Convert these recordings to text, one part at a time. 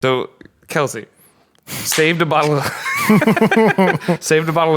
So Kelsey saved a bottle of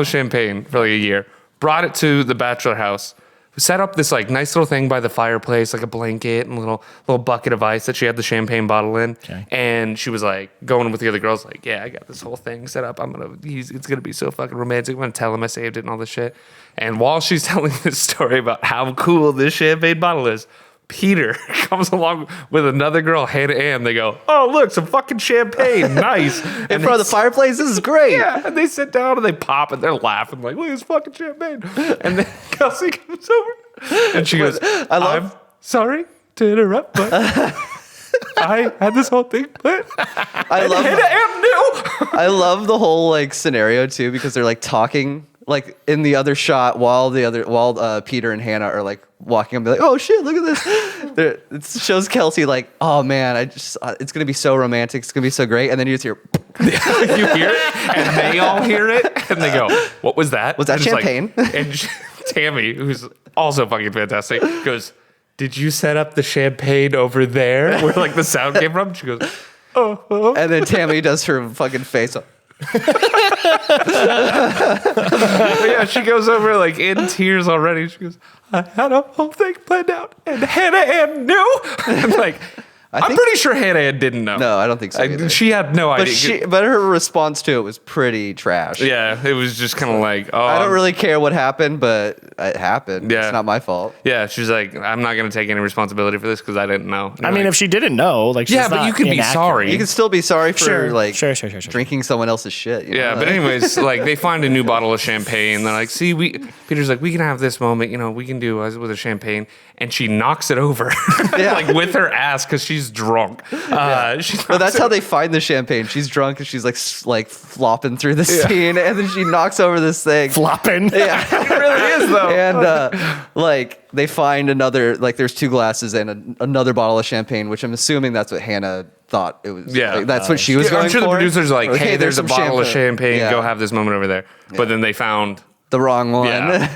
champagne for like a year, brought it to the bachelor house, set up this like nice little thing by the fireplace, like a blanket and a little bucket of ice that she had the champagne bottle in. Okay. And she was like going with the other girls, like, yeah, I got this whole thing set up. It's gonna be so fucking romantic. I'm gonna tell him I saved it and all this shit. And while she's telling this story about how cool this champagne bottle is, Peter comes along with another girl, Hannah Ann. They go, oh, look, some fucking champagne. Nice. In front of the fireplace? This is great. Yeah, and they sit down and they pop and they're laughing like, look at this fucking champagne. And then Kelsey comes over and she goes, I'm sorry to interrupt, but I had this whole thing put. I love the whole like scenario too, because they're like talking like in the other shot while Peter and Hannah are like walking and be like, oh shit, look at this. It shows Kelsey like, oh man, it's gonna be so romantic, it's gonna be so great, and then you just hear you hear it and they all hear it and they go, what was that? Was that champagne? And Tammy, who's also fucking fantastic, goes, did you set up the champagne over there where like the sound came from? She goes, oh. And then Tammy does her fucking face up. Yeah, she goes over like in tears already. She goes, I had a whole thing planned out and Hannah Ann knew. And like, I'm pretty sure Hannah Ann didn't know. No, I don't think so either. She had no idea. But her response to it was pretty trash. Yeah, it was just kind of like, oh. I don't really care what happened, but it happened. Yeah. It's not my fault. Yeah, she's like, I'm not going to take any responsibility for this because I didn't know. I mean, if she didn't know, like, she's but you could be sorry. You can still be sorry for Sure. drinking someone else's shit. You know? Yeah, but anyways, like they find a new bottle of champagne. They're like, see, Peter's like, we can have this moment, we can do with a champagne. And she knocks it over, like with her ass because she's drunk. But that's how they find the champagne. She's drunk and she's like flopping through the scene, and then she knocks over this thing. Flopping. Yeah, it really is though. And like they find another, like there's 2 glasses and another bottle of champagne, which I'm assuming that's what Hannah thought it was. Yeah, like, that's what she was going for. I'm sure the producer's like, hey, there's a bottle of champagne. Yeah. Go have this moment over there. But then they found the wrong one. Yeah.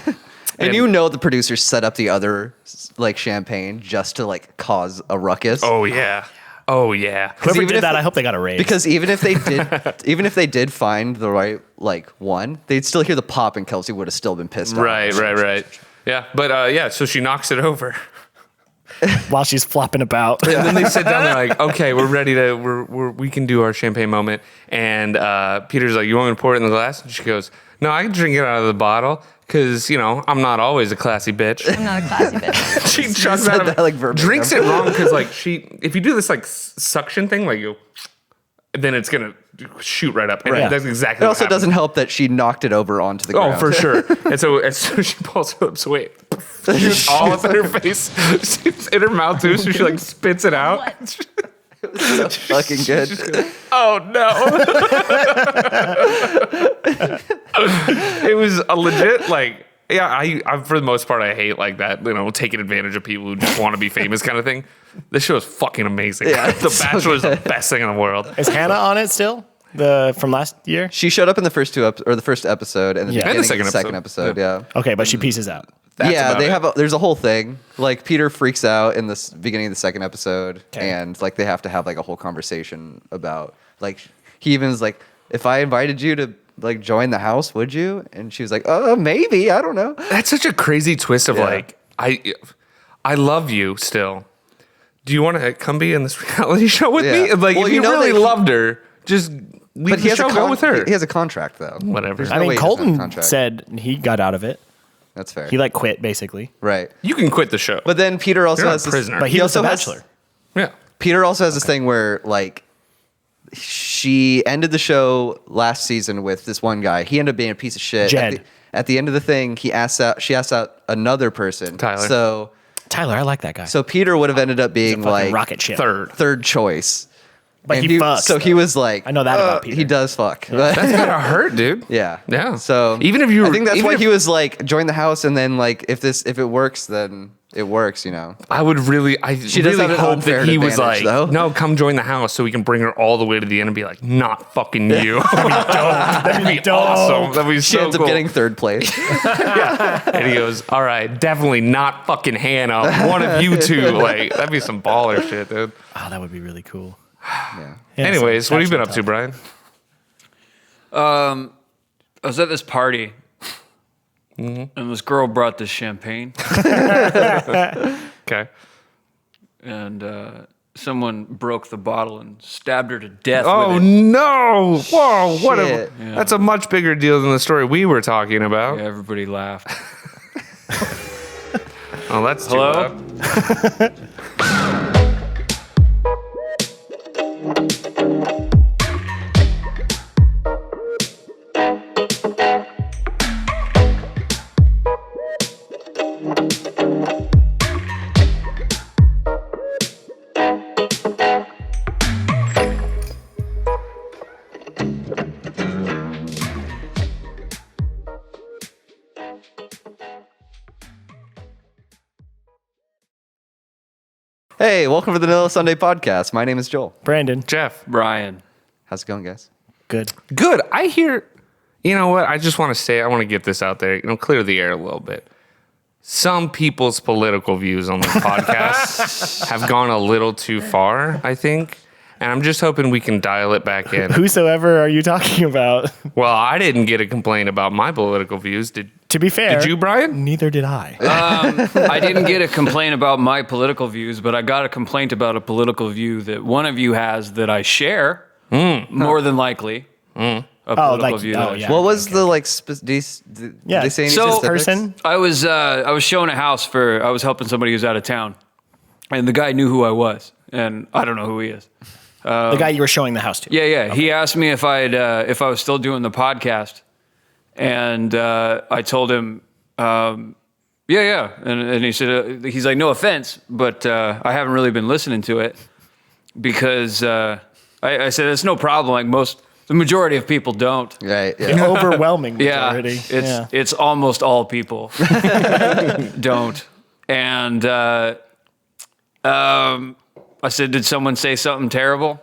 And the producers set up the other like champagne just to like cause a ruckus. Oh yeah. Whoever did that, I hope they got a raise. Because even if they did find the right like one, they'd still hear the pop, and Kelsey would have still been pissed off. Right. Yeah, but so she knocks it over while she's flopping about. And then they sit down. They're like, okay, we're ready to we can do our champagne moment. And Peter's like, you want me to pour it in the glass? And she goes, no, I can drink it out of the bottle. Because, I'm not always a classy bitch. I'm not a classy bitch. She chugs out of it, drinks it wrong because, like, if you do this, like, suction thing, like, then it's going to shoot right up. And that's exactly It what also happened. doesn't help that she knocked it over onto the ground. Oh, for sure. And so she pulls it up, so wait. Shoots all up in her face. It's in her mouth, too, so she, like, spits it out. What? It was so fucking good. Oh, no. It was a legit, like, yeah, I for the most part, I hate, like, that, taking advantage of people who just want to be famous kind of thing. This show is fucking amazing. Yeah, The Bachelor is the best thing in the world. Is Hannah on it still? From last year? She showed up in the first the first episode and the beginning And the of the second episode. Yeah. Okay, but she pieces out. There's a whole thing. Like Peter freaks out in the beginning of the second episode, and like they have to have like a whole conversation about like he even is like, if I invited you to like join the house, would you? And she was like, maybe, I don't know. That's such a crazy twist of like, I love you still. Do you want to come be in this reality show with me? Like, if you really loved her, just leave the show, go with her. He has a contract though. Whatever. I mean, Colton said he got out of it. That's fair. He like quit basically. Right. You can quit the show. But then Peter also has a prisoner. But he also has Bachelor. Yeah. Peter also has this thing where like she ended the show last season with this one guy. He ended up being a piece of shit. Jed. At the end of the thing, she asked out another person. Tyler. So Tyler, I like that guy. So Peter would have ended up being like rocket ship. third choice. But he fucks. So he was like, I know that about Peter. He does fuck. That's gotta hurt, dude. Yeah. Yeah. So even if you, I think that's why he was like, join the house, and then like if it works, then it works. I would really, She does have an hope that unfair he was advantage, like, though. no, come join the house so we can bring her all the way to the end and be like, not fucking you. That'd be awesome. That'd be She so ends cool. up getting third place. And he goes, all right, definitely not fucking Hannah. One of you two. Like, that'd be some baller shit, dude. Oh, that would be really cool. Yeah. Yeah, Anyways, so what have you been actually up to, Brian? I was at this party, and this girl brought this champagne, Okay. and someone broke the bottle and stabbed her to death Oh with it. no! Whoa! What a Shit. that's a much bigger deal than the story we were talking about. Yeah, everybody laughed. Oh, that's too Hello? loud. Hey, welcome to the Vanilla Sunday podcast. My name is Joel. Brandon. Jeff, Brian. How's it going, guys? Good. good. I hear. You know what? I just want to say. I want to get this out there. Clear the air a little bit. Some people's political views on this podcast have gone a little too far, I think. And I'm just hoping we can dial it back in. Whosoever are you talking about? Well, I didn't get a complaint about my political views. Did To be fair, you, Brian? Neither did I. I didn't get a complaint about my political views, but I got a complaint about a political view that one of you has that I share, more than likely. A political view that I share. What was the like? Did they say any So- specifics? person. I was showing a house I was helping somebody who's out of town, and the guy knew who I was, and I don't know who he is. The guy you were showing the house to. Yeah. He asked me if I was still doing the podcast, and I told him, yeah. And he said, he's like, no offense, but I haven't really been listening to it because I said it's no problem. Like the majority of people don't. Right. An Yeah. overwhelming Yeah, majority. it's almost all people don't. And I said, did someone say something terrible?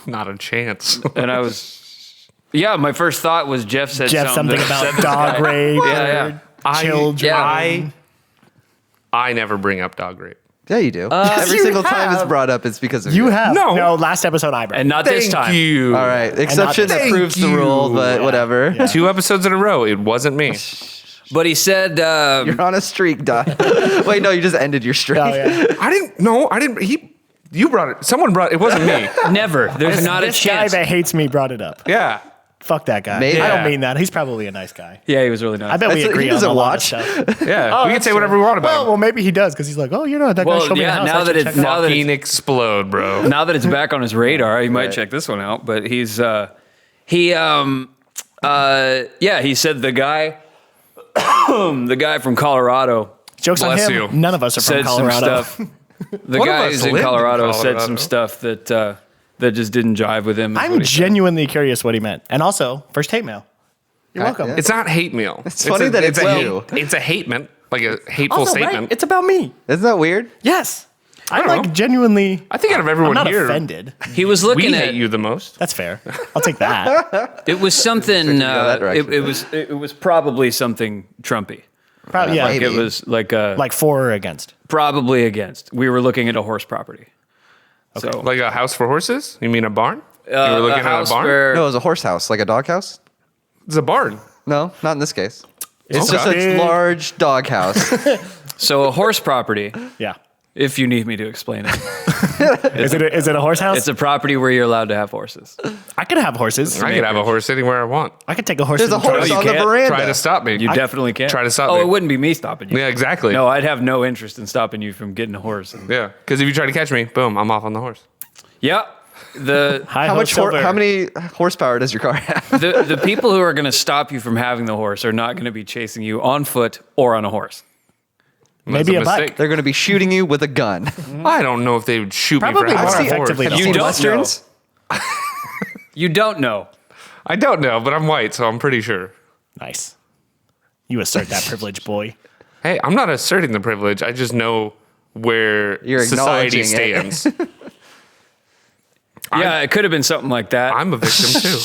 Not a chance. And I was, my first thought was Jeff said Something that about dog rape. Yeah. Or children. I never bring up dog rape. Yeah, you do. Every you single time it's have. brought up, it's because of You have. No. last episode I brought. And not this Thank time. you. All right. Exception that Thank proves the you. rule, but whatever. Yeah. 2 episodes in a row. It wasn't me. But he said, You're on a streak, Doc. Wait, no, you just ended your streak. Oh, yeah. I didn't. No, I didn't. You brought it. Someone brought it. It wasn't me. never. There's not a This guy chance. that hates me brought it up. Yeah. Fuck that guy. Maybe. I Yeah. don't mean that. He's probably a nice guy. Yeah, he was really nice. I bet we That's- agree he on doesn't a lot watch. of stuff. Yeah. we can say That's whatever true. we want about Well, him. maybe he does because he's like, oh, you know, that guy Well, showed me yeah, the house. now I that should it's- check it now out. that Fucking explode, bro. Now that it's back on his radar, he might Right. check this one out. But he said the guy from Colorado Jokes on Bless him. you. None of us are from said some Colorado. stuff. The One of guy us who's in lived in Colorado said Colorado. some stuff that just didn't jive with him. is I'm what he said. genuinely curious what he meant. And also, first hate mail. You're welcome. yeah. It's not hate meal. It's funny that it's you. It's a hatement, like a hateful Also, right, statement. it's about me. Isn't that weird? Yes. I'm don't like know. genuinely. I think out of I'm everyone not here, offended. He was we looking hate at you the most. That's fair. I'll take that. it was something. that direction. It was probably something Trumpy. Probably, yeah. Maybe. It was like For or against. probably against. We were looking at a horse property. Okay. So Like a house for horses? You mean a barn? You were looking a house at a barn? where No, it was a horse house, like a dog house. It's a barn. No, not in this case. It's Okay. just a large dog house. so a horse property. Yeah. If you need me to explain it, Is it a horse house? it's a property where you're allowed to have horses. I could have horses. I could have a horse anywhere I want. I could take a horse. There's a and drive horse it. on the can't. veranda. Try to stop me. You definitely can. try to stop Oh, me. it wouldn't be me stopping you. Yeah, exactly. No, I'd have no interest in stopping you from getting a horse. Yeah, because if you try to catch me, boom, I'm off on the horse. Yeah. The Hi-ho Silver. How many horsepower does your car have? the people who are going to stop you from having the horse are not going to be chasing you on foot or on a horse. Maybe That's a bike. mistake. They're going to be shooting you with a gun. I don't know if they would shoot Probably me for more having a horse. effectively Have the you horse. seen don't know. westerns? You don't know. I don't know, but I'm white, so I'm pretty sure. Nice. You assert that privilege, boy. Hey, I'm not asserting the privilege. I just know where You're society acknowledging it. stands. Yeah, it could have been something like that. I'm a victim too.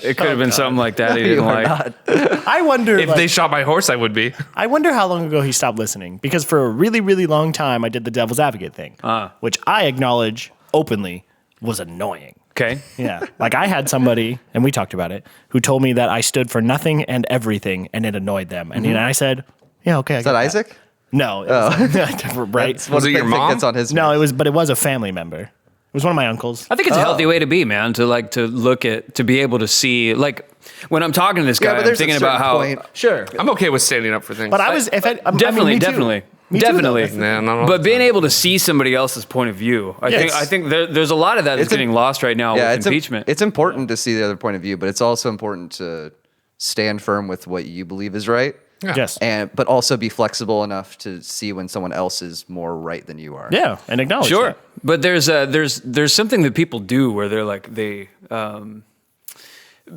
It could have been something like that. He didn't You are like. not. I wonder. If like, they shot my horse, I would be. I wonder how long ago he stopped listening. Because for a really, really long time, I did the devil's advocate thing, which I acknowledge openly. was annoying. Okay. Yeah. Like I had somebody, and we talked about it, who told me that I stood for nothing and everything, and it annoyed them. And, I said, yeah, okay. Is that Isaac? No. It was, right. That's one Was it your thing mom? that's on his. No, but it was a family member. It was one of my uncles. I think it's a healthy way to be, man. To be able to see, like, when I'm talking to this guy, but I'm there's thinking a about certain how. point. Sure. I'm okay with standing up for things. But I was, if it, Definitely, me too. definitely. Me too, Definitely. though. Yeah, not all But the being time. able to see somebody else's point of view, I think there's a lot of that that's It's a- getting lost right now with it's impeachment. it's important to see the other point of view, but it's also important to stand firm with what you believe is right. Yeah. Yes. But also be flexible enough to see when someone else is more right than you are. Yeah, and acknowledge Sure, that. but there's something that people do where they're like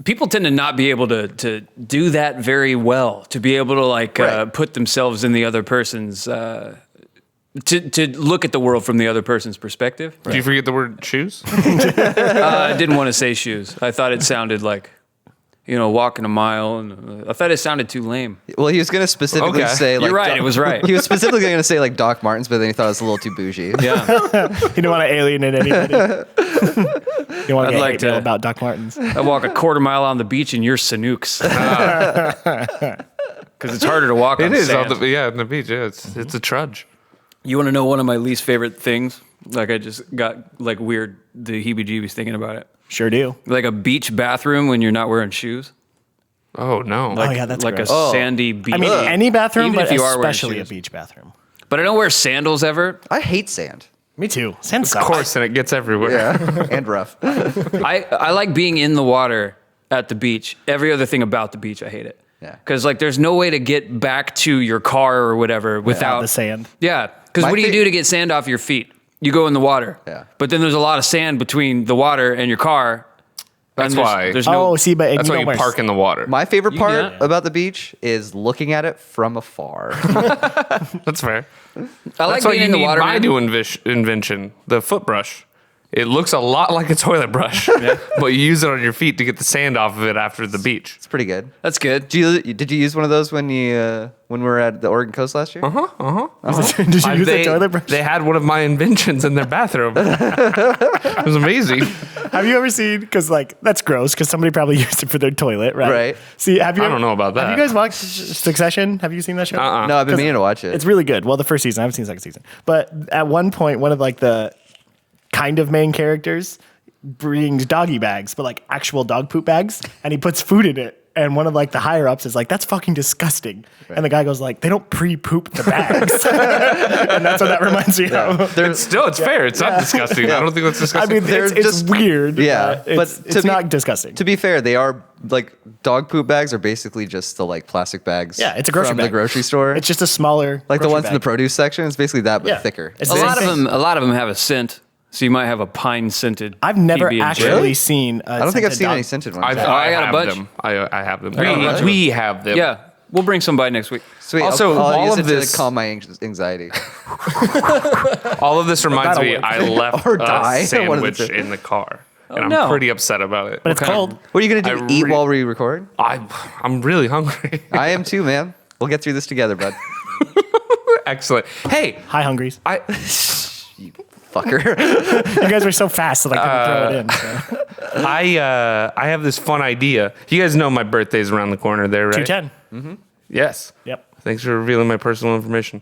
people tend to not be able to do that very well, to be able to Right. put themselves in the other person's to look at the world from the other person's perspective. Did you forget the word shoes? I didn't want to say shoes. I thought it sounded like walking a mile, and I thought it sounded too lame. Well, he was going to specifically Okay. say like You're right. It was right. He was specifically going to say like Doc Martens, but then he thought it was a little too bougie. Yeah. You don't want to alienate anybody. You don't want I'd to like hate mail to- about Doc Martens. I walk a quarter mile on the beach and you're Sanooks. Because it's harder to walk on It is sand. on the beach. Yeah, it's a trudge. You want to know one of my least favorite things? Like I just got like weird, the heebie-jeebies thinking about it. Sure do. Like a beach bathroom when you're not wearing shoes. Oh no. Oh, yeah, that's like gross. a sandy beach. I mean, any bathroom, Even but if you are wearing especially a shoes. beach bathroom. But I don't wear sandals ever. I hate sand. Me too. Sand Of sucks. course, and it gets everywhere. Yeah, and rough. I like being in the water at the beach. Every other thing about the beach, I hate it. Yeah. Because like there's no way to get back to your car or whatever without the sand. Yeah. Because My what do you fa- do to get sand off your feet? You go in the water. Yeah. But then there's a lot of sand between the water and your car. That's and there's- why. There's no. Oh, see, but That's you why don't you wear park in the water. My favorite You part can. about the beach is looking at it from afar. That's fair. I like That's why being you in the need water. my man. new invention, the foot brush. It looks a lot like a toilet brush, but you use it on your feet to get the sand off of it after the beach. It's pretty good. That's good. Did you use one of those when we were at the Oregon coast last year? Did you use a toilet brush? They had one of my inventions in their bathroom. It was amazing. Have you ever seen? Because like that's gross. Because somebody probably used it for their toilet, right? Right. See, have you? I don't know about that. Have you guys watched Succession? Have you seen that show? No, I've been meaning to watch it. It's really good. Well, the first season. I haven't seen the second season. But at one point, one of like the kind of main characters brings doggy bags, but like actual dog poop bags, and he puts food in it. And one of like the higher ups is like, "That's fucking disgusting." And the guy goes like, "They don't pre-poop the bags," and that's what that reminds me of. It's fair. It's not disgusting. I don't think that's I disgusting. mean, They're it's just- weird. Yeah, but but it's not disgusting. To be fair, they are like dog poop bags are basically just the like plastic bags. Yeah, it's a grocery from bag. the grocery store. It's just a smaller, like the grocery ones in the bag. produce section. It's basically that, but Yeah. thicker. It's A the same lot of thing. them have a scent. So you might have a pine scented. I've never PB&J. actually Really? seen. I don't think I've seen any scented ones. I got a have bunch. them. I have them. got a bunch of We have them. Yeah, we'll bring some by next week. Sweet. Also, I'll all use of it this- to calm my anxiety. All of this reminds that'll me work. I left Or die. a One of the sandwich two. in the car. And no. I'm pretty upset about it. But it's cold. What are you gonna do? I Eat re- while we record? I'm really hungry. I am too, man. We'll get through this together, bud. Excellent. Hey, Hi, Hungries. Fucker. You guys were so fast that I couldn't throw it in. So. I have this fun idea. You guys know my birthday's around the corner there, right? 210. Yes. Yep. Thanks for revealing my personal information.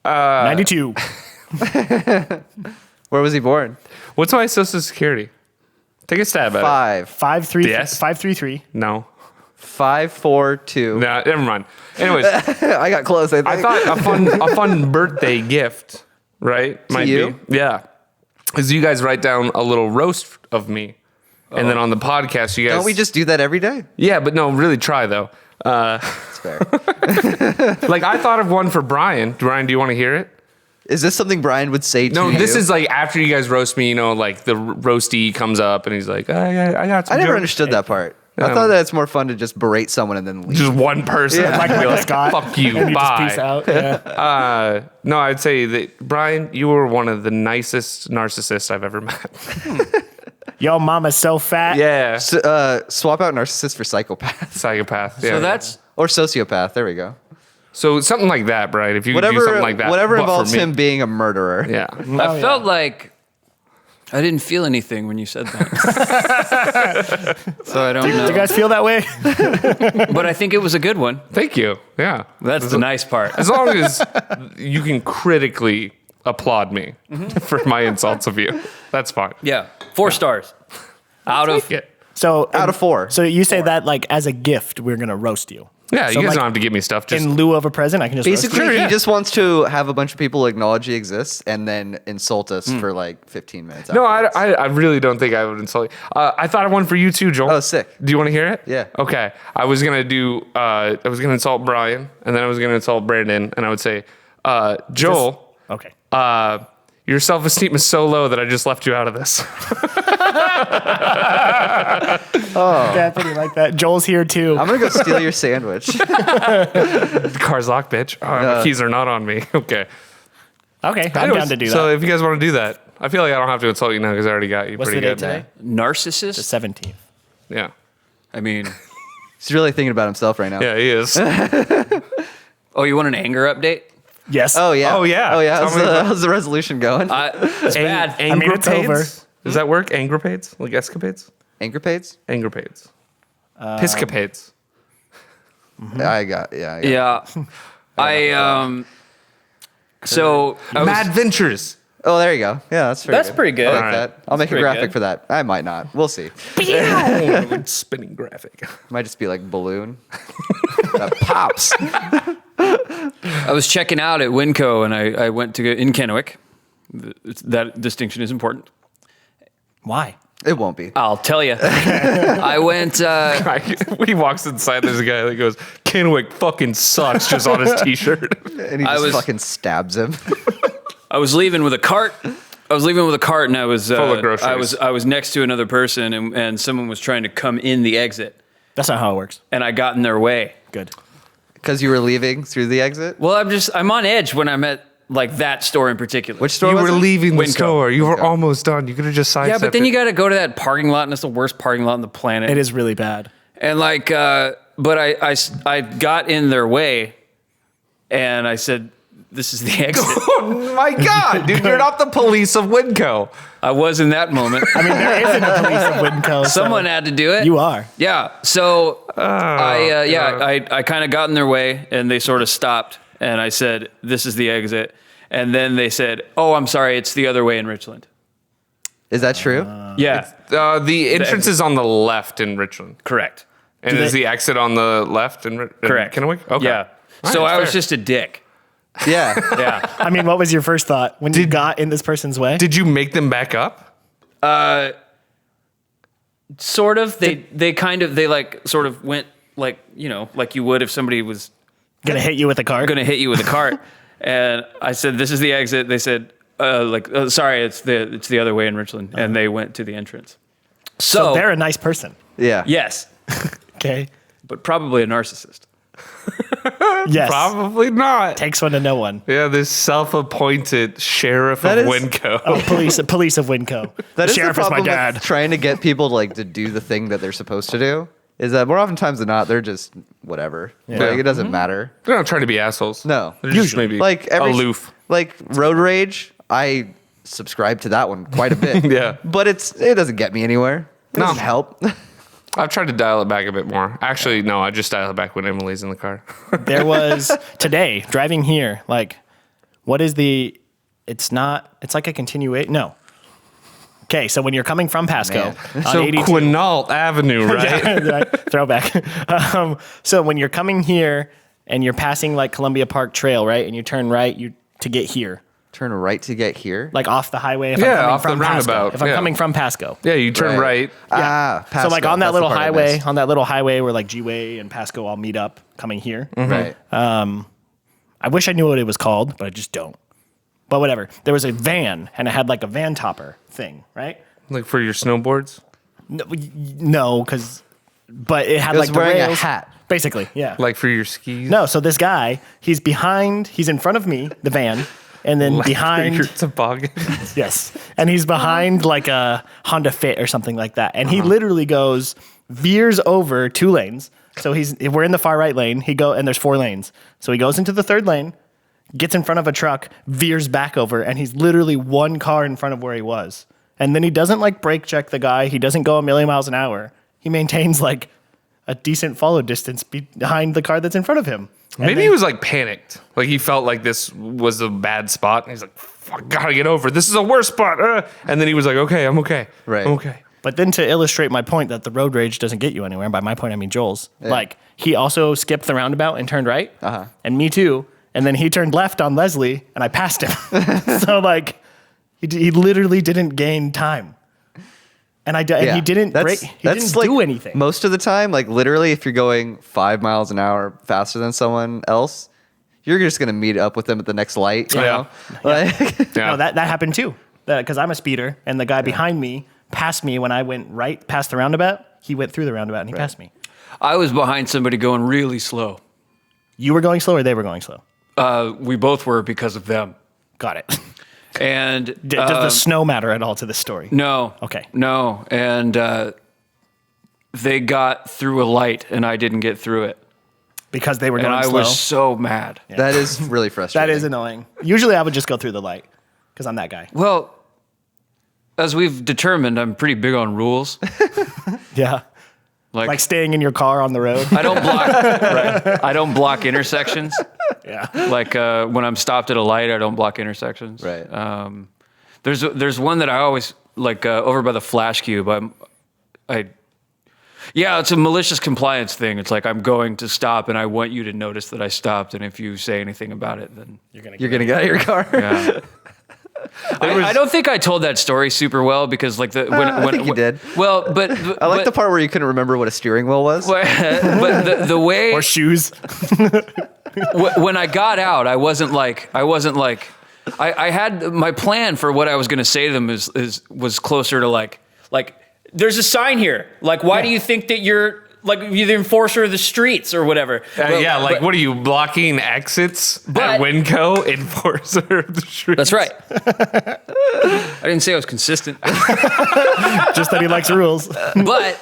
92. Where was he born? What's my social security? Take a stab at it. 5, Yes. 533. No. 5, 4, 2. Nah, never mind. Anyways, I got close. I think. I thought a fun birthday gift, right? Might you? be. Yeah. Is you guys write down a little roast of me. And then on the podcast, you guys. Don't we just do that every day? Yeah, but no, really try though. That's fair. Like I thought of one for Brian. Brian, do you want to hear it? Is this something Brian would say to No, you? this is like after you guys roast me, like the roasty comes up and he's like, I got some I never jokes." understood that part. I thought that it's more fun to just berate someone and then leave. Just one person. Yeah. Like, Michael Scott. fuck you, And you just bye. peace out. Yeah. No, I'd say that, Brian, you were one of the nicest narcissists I've ever met. Yo, mama's so fat. Yeah. Swap out narcissist for psychopath Psychopath. Yeah. So that's or sociopath. There we go. so something like that, Brian. If you could do something like that. Whatever but for involves me. him being a murderer. Yeah. I felt like I didn't feel anything when you said that. So I don't Do you know. guys feel that way? But I think it was a good one. Thank you. Yeah. That's the nice part. As long as you can critically applaud me for my insults of you, that's fine. Yeah. 4 stars. Out of Take it. So Out of 4. So you say that like as a gift, we're gonna roast you. Yeah, So, you guys like, don't have to give me stuff. Just in lieu of a present, I can just roast you? Basically, Sure, yeah. he just wants to have a bunch of people acknowledge he exists and then insult us for like 15 minutes. no, afterwards. I really don't think I would insult you. I thought of one for you too, Joel. Oh, sick. Do you want to hear it? Yeah. Okay. I was gonna insult Brian, and then I was gonna insult Brandon, and I would say, Joel, Okay. your self-esteem is so low that I just left you out of this. Yeah, I pretty like that. Joel's here too. I'm gonna go steal your sandwich. The car's locked, bitch. Oh, my keys are not on me. Okay. Okay, I'm Anyways, down to do So that. if you guys want to do that, I feel like I don't have to insult you now because I already got you What's pretty the date good. today? narcissist. The 17th. Yeah. I mean, He's really thinking about himself right now. Yeah, he is. oh, you want an anger update? Yes. Oh yeah. Oh, yeah. Oh yeah. Tell me about- How's the resolution going? It's bad. I mean, it's over. Does that work? Angrapades? Like escapades? Angerpades? Angrapades. Piscapades. I got. Yeah. Yeah. So I was, Mad Ventures. Oh, there you go. Yeah, that's That's pretty good. I like All right. that. I'll make a pretty graphic good. for that. I might not. We'll see. Spinning graphic. Might just be like balloon that pops. I was checking out at Winco, and I went to go in Kennewick. That distinction is important. Why? It won't be. I'll tell you. I went. When he walks inside, there's a guy that goes, Kenwick fucking sucks, just on his t-shirt. And he I just was- fucking stabs him. I was leaving with a cart. And I was Full of groceries. I was next to another person, and someone was trying to come in the exit, That's not how it works. and I got in their way. Good. Because you were leaving through the exit. Well, I'm on edge when I'm at like that store in particular. Which store You was were it? leaving the Winco. store. You were almost done. You could have just sidestepped Yeah, but then it. you got to go to that parking lot, and it's the worst parking lot on the planet. It is really bad. And like, but I got in their way, and I said, "This is the exit." Oh my God, dude, you're not the police of Winco. I was in that moment. I mean, there isn't a police of Winco. so Someone had to do it. You are. Yeah. So I kind of got in their way, and they sort of stopped, and I said, "This is the exit." And then they said, "Oh, I'm sorry, it's the other way in Richland." Is that true? Yeah, The entrance is on the left in Richland. correct. And is the exit on the left in Correct. Kennewick? Okay. Yeah. So Alright, I was fair. just a dick. Yeah. Yeah. I mean, what was your first thought when you got in this person's way? Did you make them back up? Sort of. They kind of sort of went like, you know, like you would if somebody was Gonna hit you with a cart? going to hit you with a cart. And I said, "This is the exit." They said, "Sorry, it's the other way in Richland." And they went to the entrance. So So, they're a nice person. Yeah. yes, Okay. but probably a narcissist. Yes. Probably not. Takes one to know one. Yeah, this self-appointed sheriff That of is- Winco. Oh, police of Winco. That The is sheriff the is my problem dad. with trying to get people to do the thing that they're supposed to do. Is that more oftentimes than not, they're just whatever. Yeah. Like, it doesn't matter. They're not trying to be assholes. No. They're just Usually. maybe Like aloof. Like road rage, I subscribe to that one quite a bit. Yeah. But it doesn't get me anywhere. It No. doesn't help. I've tried to dial it back a bit more. Actually, no, I just dial it back when Emily's in the car. There was today driving here. Like, what is the? It's not. It's like a continuation. No. Okay, so when you're coming from Pasco Man. on So 82, Quinault Avenue, right? Yeah, throwback. So when you're coming here and you're passing like Columbia Park Trail, right, and you turn right, to get here, Turn right to get here. like off the highway. If Yeah, I'm coming off the from Pasco, roundabout, if I'm yeah. coming from Pasco. Yeah, you turn right. So like Pasco, on that that's the little part I highway, missed. on that little highway where like G-Way and Pasco all meet up coming here. Right. I wish I knew what it was called, but I just don't. But whatever. There was a van, and it had like a van topper thing, right? Like for your snowboards. No, because, but it had It was like the wearing a rails. hat. Basically, yeah. Like for your skis. No, so this guy, he's in front of me, the van, and then Like for your behind, toboggan. yes, and he's behind like a Honda Fit or something like that, and he literally veers over 2 lanes. So we're in the far right lane. And there's 4 lanes. So he goes into the 3rd lane, gets in front of a truck, veers back over, and he's literally 1 car in front of where he was. And then he doesn't like brake check the guy. He doesn't go a million miles an hour. He maintains like a decent follow distance behind the car that's in front of him. And Maybe he was like panicked. Like he felt like this was a bad spot. And he's like, fuck, gotta get over it. This is a worse spot. And then he was like, okay, I'm okay. Right. I'm okay. But then to illustrate my point that the road rage doesn't get you anywhere, and by my point I mean Joel's, like he also skipped the roundabout and turned right, and me too. And then he turned left on Leslie, and I passed him. So like, he literally didn't gain time, and he didn't break. He didn't do anything. Most of the time, like literally, if you're going 5 miles an hour faster than someone else, you're just gonna meet up with them at the next light. You know? Like, Yeah. No, that happened too, because I'm a speeder, and the guy behind me passed me when I went right past the roundabout. He went through the roundabout and he passed me. I was behind somebody going really slow. You were going slow, or they were going slow? We both were because of them. Got it. And Does the snow matter at all to this story? no, Okay. no, and they got through a light, and I didn't get through it, Because they were and going I slow. was so mad. that is really frustrating. That is annoying. Usually I would just go through the light because I'm that guy. Well, as we've determined, I'm pretty big on rules. Yeah. Like staying in your car on the road. I don't block. Right. I don't block intersections. Yeah. Like when I'm stopped at a light, I don't block intersections. Right. There's one that I always like over by the Flash Cube. It's a malicious compliance thing. It's like I'm going to stop, and I want you to notice that I stopped. And if you say anything about it, then You're gonna get out of your car. yeah. I don't think I told that story super well because like I think you did. Well, but I like the part where you couldn't remember what a steering wheel was. but the way Or shoes. when I got out, I wasn't like I had my plan for what I was going to say to them was closer to like there's a sign here. Like, why do you think that you're the enforcer of the streets or whatever? What are you blocking exits at Winco? Enforcer of the street. That's right. I didn't say I was consistent, Just that he likes rules. but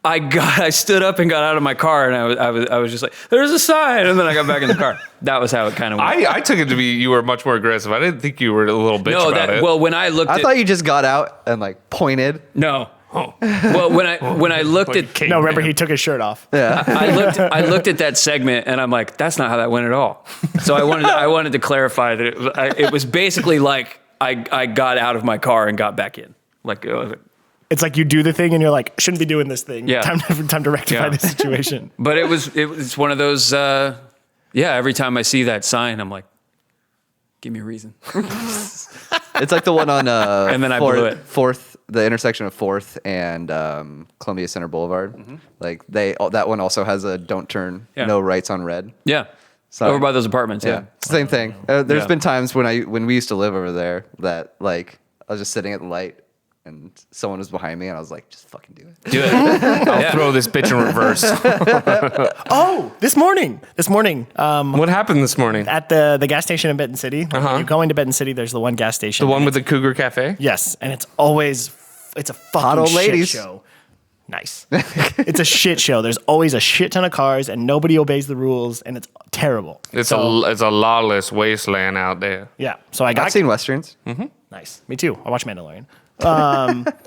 I stood up and got out of my car, and I was just like, "There's a sign," and then I got back in the car. That was how it kind of went. I took it to be you were much more aggressive. I didn't think you were a little bitch about it. Well, when I looked, I thought you just got out and like pointed. no. Well, when I looked at No, remember he took his shirt off. Yeah. I looked at that segment and I'm like, that's not how that went at all. So I wanted to clarify that it was basically like I got out of my car and got back in. Like It's like you do the thing and you're like, shouldn't be doing this thing. Yeah. Time to rectify Yeah. this situation. but it was one of those every time I see that sign I'm like, give me a reason. It's like the one on And then I blew it. The intersection of 4th and Columbia Center Boulevard. Like that one also has a don't turn, Yeah. no rights on red. Yeah. Sorry. Over by those apartments, yeah. Same thing. There's Yeah. been times when we used to live over there that like I was just sitting at the light and someone was behind me and I was like, just fucking do it. Do it. I'll throw this bitch in reverse. Oh, this morning. What happened this morning? At the gas station in Benton City. When you go into Benton City, there's the one gas station. The one with the Cougar Cafe? Yes, and it's a fucking old shit ladies. show. Nice. It's a shit show. There's always a shit ton of cars, and nobody obeys the rules, and it's terrible. It's a lawless wasteland out there. Yeah. So I got I've seen Westerns. nice. Me too. I watch Mandalorian.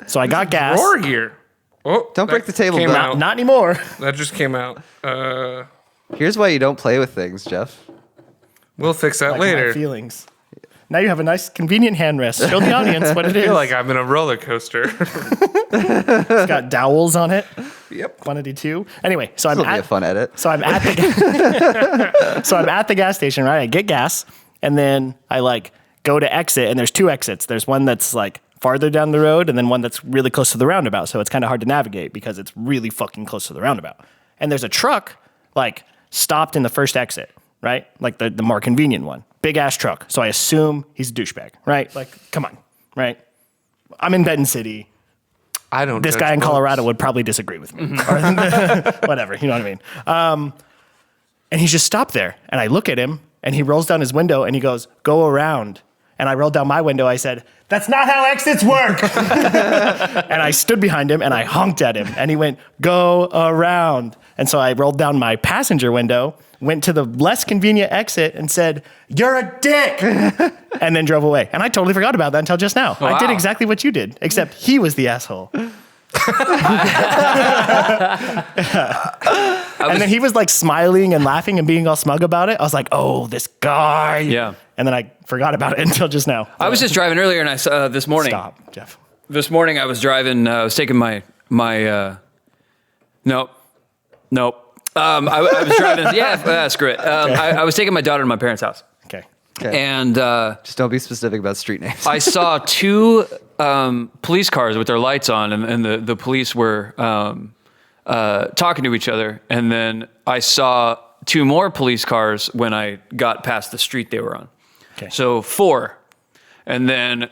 So I got gas. Roar here. Oh, Don't break the table, Came Bill. out. Not anymore. That just came out. Here's why you don't play with things, Jeff. We'll fix that Like later. my feelings. Now you have a nice, convenient hand rest. Show the audience what it I is. feel like I'm in a roller coaster. It's got dowels on it. Yep. Quantity 2. Anyway, so This will be a fun edit. So I'm at the gas station, right? I get gas, and then I like go to exit, and there's 2 exits. There's one that's like farther down the road, and then one that's really close to the roundabout. So it's kind of hard to navigate because it's really fucking close to the roundabout. And there's a truck like stopped in the first exit, right? Like the more convenient one. Big ass truck. So I assume he's a douchebag, right? Like, come on, right? I'm in Benton City. I don't. This judge guy in folks. Colorado would probably disagree with me. Or whatever, you know what I mean? And he's just stopped there. And I look at him, and he rolls down his window, and he goes, go around. and I rolled down my window. I said, "That's not how exits work." And I stood behind him and I honked at him, and he went, "Go around." And so I rolled down my passenger window, went to the less convenient exit and said, "You're a dick," and then drove away. And I totally forgot about that until just now. I did Wow. exactly what you did, except he was the asshole. And then he was like smiling and laughing and being all smug about it. I was like, "Oh, this guy." Yeah. And then I forgot about it until just now. I was just driving earlier, and I saw this morning. Stop, Jeff. This morning, I was driving. I was taking my. Nope. I was driving. Yeah, screw it. I was taking my daughter to my parents' house, Okay. and Just don't be specific about street names. I saw two police cars with their lights on, and the police were talking to each other. And then I saw two more police cars when I got past the street they were on. Okay. So 4. And then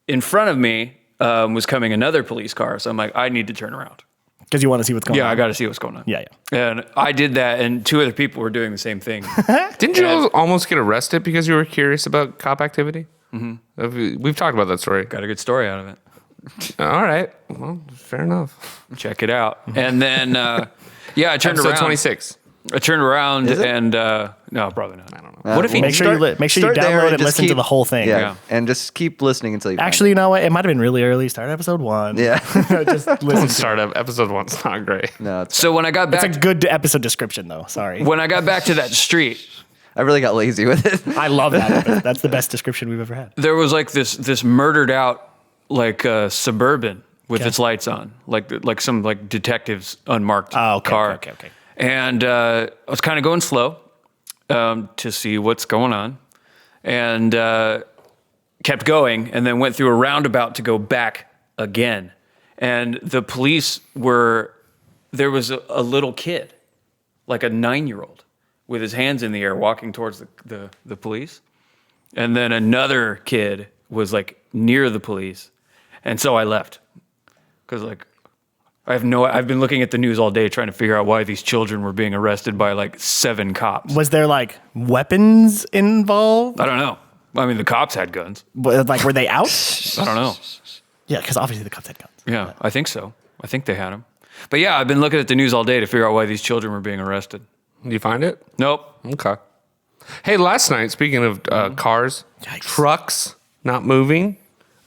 in front of me was coming another police car. So I'm like, I need to turn around. Because you want to see what's going on. Yeah, I got to see what's going on. Yeah. And I did that, and 2 other people were doing the same thing. Didn't you almost get arrested because you were curious about cop activity? Mm-hmm. We've talked about that story. Got a good story out of it. All right. Well, fair enough. Check it out. And then, I turned Episode around. 26. I turned around Is it? and no, probably not. I don't know. What if he Make sure you start there download and just listen to keep- the whole thing. Yeah, and just keep listening until you find Actually, you know what? It might have been really early. Start episode 1. it. Yeah. Just listen. Start up. Episode 1's not great. No, it's, So when I got It's back, a good episode description, though. Sorry. when I got back to that street, I really got lazy with it. I love that. That's the best description we've ever had. there was like this murdered out like Suburban with its lights on, like some like detective's unmarked Oh, okay, car. okay. And I was kind of going slow to see what's going on, and kept going, and then went through a roundabout to go back again. And the police there was a little kid, like a 9-year-old, with his hands in the air walking towards the police. And then another kid was like near the police. And so I left. Because like, I've been looking at the news all day trying to figure out why these children were being arrested by like 7 cops. Was there like weapons involved? I don't know. I mean, the cops had guns. Like, were they out? I don't know. Yeah, because obviously the cops had guns. Yeah, I think so. I think they had them. But yeah, I've been looking at the news all day to figure out why these children were being arrested. Did you find it? Nope. Okay. Hey, last night, speaking of cars, trucks not moving,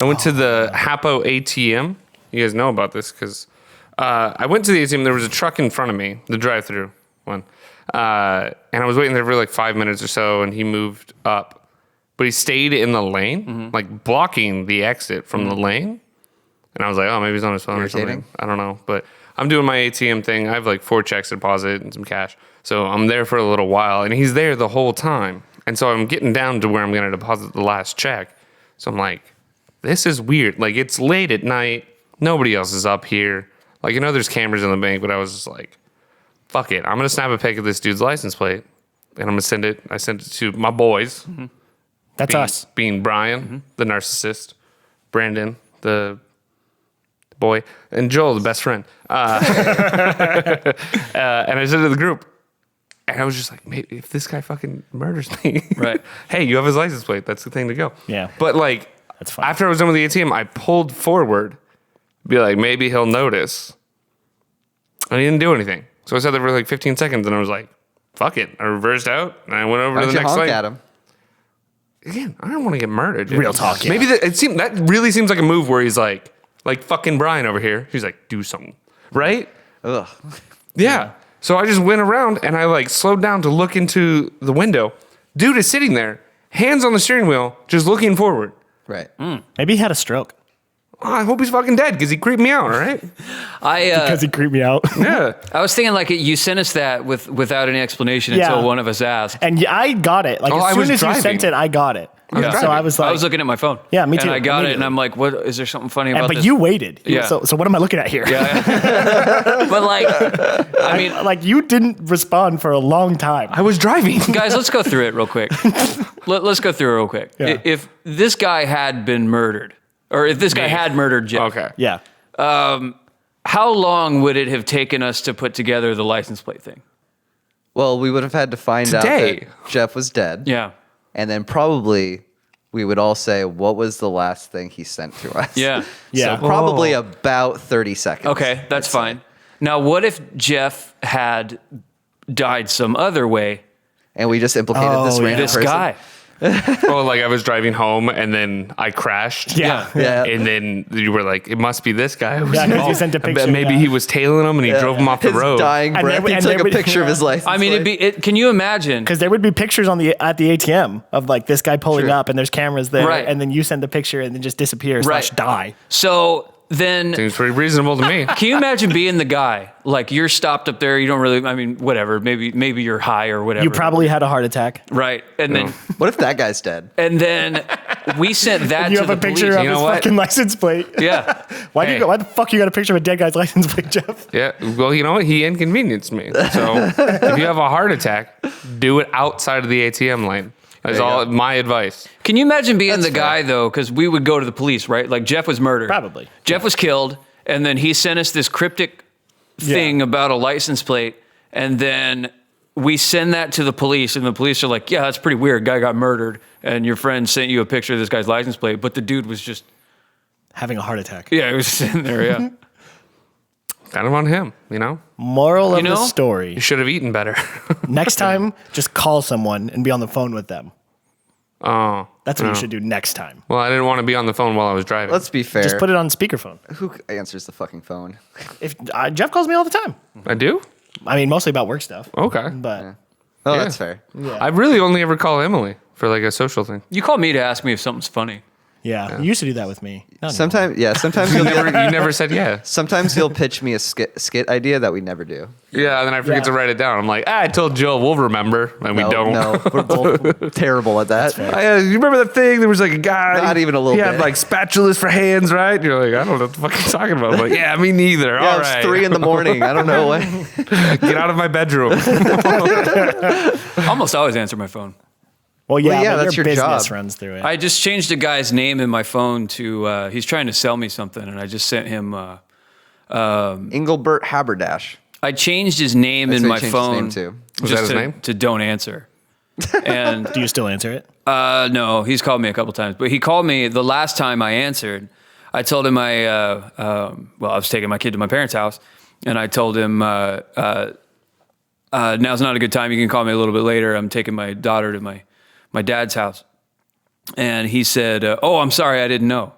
I went to the Hapo ATM. You guys know about this because I went to the ATM. There was a truck in front of me, the drive-through one. And I was waiting there for like 5 minutes or so, and he moved up. But he stayed in the lane, like blocking the exit from the lane. And I was like, oh, maybe he's on his phone or something. Irritating. I don't know. But I'm doing my ATM thing. I have like 4 checks to deposit and some cash. So I'm there for a little while, and he's there the whole time. And so I'm getting down to where I'm going to deposit the last check. So I'm like, this is weird. Like, it's late at night. Nobody else is up here. Like, you know, there's cameras in the bank, but I was just like, fuck it. I'm going to snap a pic of this dude's license plate, and I'm going to send it. I sent it to my boys. That's us. Being Brian, the narcissist, Brandon, the boy, and Joel, the best friend. And I sent it to the group. And I was just like, maybe if this guy fucking murders me, Right. hey, you have his license plate. That's the thing to go. Yeah. But like, That's fine. after I was done with the ATM, I pulled forward, be like, maybe he'll notice. And he didn't do anything. So I sat there for like 15 seconds, and I was like, fuck it. I reversed out, and I went over Why to don't the you next honk lane. at him? Again, I don't want to get murdered. dude. Real talk, yeah. Maybe that really seems like a move where he's like fucking Brian over here. He's like, do something, right? Ugh. Yeah. So I just went around and I like slowed down to look into the window. Dude is sitting there, hands on the steering wheel, just looking forward. Right. Maybe he had a stroke. Oh, I hope he's fucking dead because he creeped me out. All right. Because he creeped me out. Yeah. I was thinking like you sent us that without any explanation Yeah. until one of us asked. And I got it. Like, Oh, I as was soon as driving. you sent it, I got it. was So I was like, I was looking at my phone. Yeah, me too, And I got it, and immediately. I'm like, "What is there something funny about but this?" you waited. Yeah. So what am I looking at here? But like, I mean, Like, you didn't respond for a long time. I was driving. guys, let's go through it real quick. Let's go through it real quick. Yeah. If this guy had been murdered, or if this guy Me. had murdered Jeff, Okay. Yeah. how long would it have taken us to put together the license plate thing? Well, we would have had to find out Today. that Jeff was dead. Yeah. And then probably we would all say, what was the last thing he sent to us? Yeah. Yeah. So probably about 30 seconds. Okay, that's fine. Now, what if Jeff had died some other way? And we just implicated this Oh, yeah. random This person. guy. Oh, like I was driving home and then I crashed. Yeah. Yeah. And then you were like, it must be this guy. Yeah, 'cause you sent a picture, Maybe yeah. he was tailing him and he drove him off the His road. dying And breath. there- He and took there a would- picture of his license I mean, plate. can you imagine? Because there would be pictures on at the ATM of like this guy pulling True. up, and there's cameras there, Right. and then you send the picture and then just disappear Right. / die. So then, Seems pretty reasonable to me. can you imagine being the guy? Like you're stopped up there. You don't really. I mean, whatever. Maybe you're high or whatever. You probably had a heart attack. right. And then What if that guy's dead? we sent that You to have the a picture police. of You his know what? fucking license plate. Yeah. Hey. Why the fuck you got a picture of a dead guy's license plate, Jeff? Yeah. Well, you know what? He inconvenienced me. So if you have a heart attack, do it outside of the ATM lane. That's There you all go. my advice. Can you imagine being That's the guy though? Because we would go to the police, right? Like Jeff was murdered. Probably. Jeff was killed, and then he sent us this cryptic thing about a license plate, and then we send that to the police, and the police are like, "Yeah, that's pretty weird. Guy got murdered, and your friend sent you a picture of this guy's license plate, but the dude was just Having a heart attack. he was sitting there, yeah." Kind of on him, you know? Moral of You know? the You story. should have eaten better. Next time, just call someone and be on the phone with them. Oh. That's what you should do next time. Well, I didn't want to be on the phone while I was driving. Let's be fair. Just put it on speakerphone. Who answers the fucking phone? If Jeff calls me all the time. I do? I mean, mostly about work stuff. Okay. But Oh, Yeah. that's fair. I really only ever call Emily for like a social thing. You call me to ask me if something's funny. yeah, you used to do that with me. Not Sometimes You never said yeah. sometimes you'll pitch me a skit idea that we never do. Yeah, and then I forget to write it down. I'm like, I told Joe we'll remember, and we don't. No, we're both terrible at that. You remember that thing? There was like a guy. Not even a little He had bit. like spatulas for hands, right? You're like, I don't know what the fuck you're talking about. I'm like, yeah, me neither. Yeah, All it's right. 3 a.m. I don't know what. Get out of my bedroom. I almost always answer my phone. Well, yeah, yeah, but that's your your business job. runs through it. I just changed a guy's name in my phone to. He's trying to sell me something, and I just sent him. Engelbert Haberdash. I changed his name That's in what my he changed his phone. name to. Was that his name? To don't answer. And do you still answer it? no, he's called me a couple times, but he called me the last time I answered. I told him I was taking my kid to my parents' house, and I told him now's not a good time. You can call me a little bit later. I'm taking my daughter to my dad's house, and he said, "Oh, I'm sorry, I didn't know."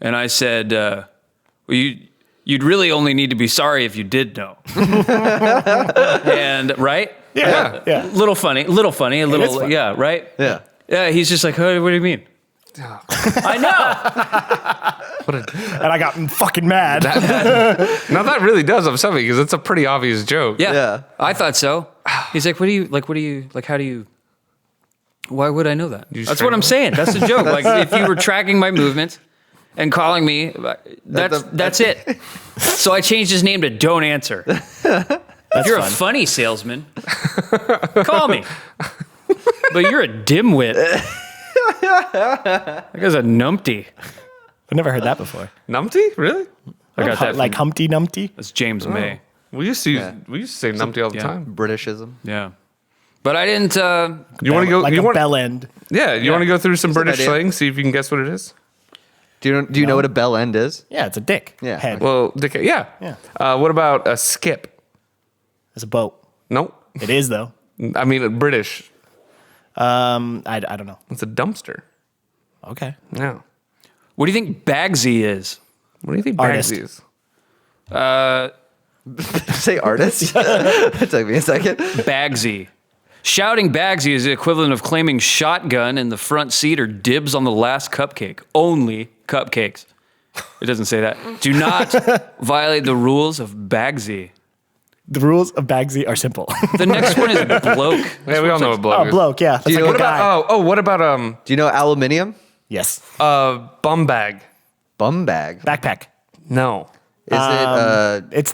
And I said, "Well, you'd really only need to be sorry if you did know." And right? Yeah. Little funny, a little, funny. yeah, right? Yeah. Yeah, he's just like, "Hey, what do you mean?" I know. And I got fucking mad. Now that really does upset me because it's a pretty obvious joke. Yeah, Yeah. I thought so. He's like, "What do you how do you? Why would I know that?" That's what I'm saying. That's the joke. Like if you were tracking my movements and calling me, that's it. So I changed his name to Don't Answer. If you're fun. a funny salesman, call me. But you're a dimwit. That guy's a numpty. I've never heard that before. Numpty? Really? I got that. Like Humpty Dumpty. That's James May. We used to say numpty all the yeah. time. Britishism. Yeah. But I didn't. You want to go? Like you a want? bell end. Yeah. You want to go through some British idea. slang? See if you can guess what it is. Do you know what a bell end is? Yeah, it's a dick. Yeah. Head. Well, yeah. Yeah. What about a skip? It's a boat. Nope. It is though. I mean, British. I don't know. It's a dumpster. Okay. Yeah. What do you think Bagsy is? What do you think Artist. Bagsy is? Say artist. It took me a second. Bagsy. Shouting Bagsy is the equivalent of claiming shotgun in the front seat or dibs on the last cupcake. Only cupcakes. It doesn't say that. Do not violate the rules of Bagsy. The rules of Bagsy are simple. The next one is bloke. Yeah, we all know what bloke Oh, is. bloke. Yeah. That's you like know a What guy. about what about Do you know aluminium? Yes. bum bag? Bum bag. Backpack. No. Is it? It's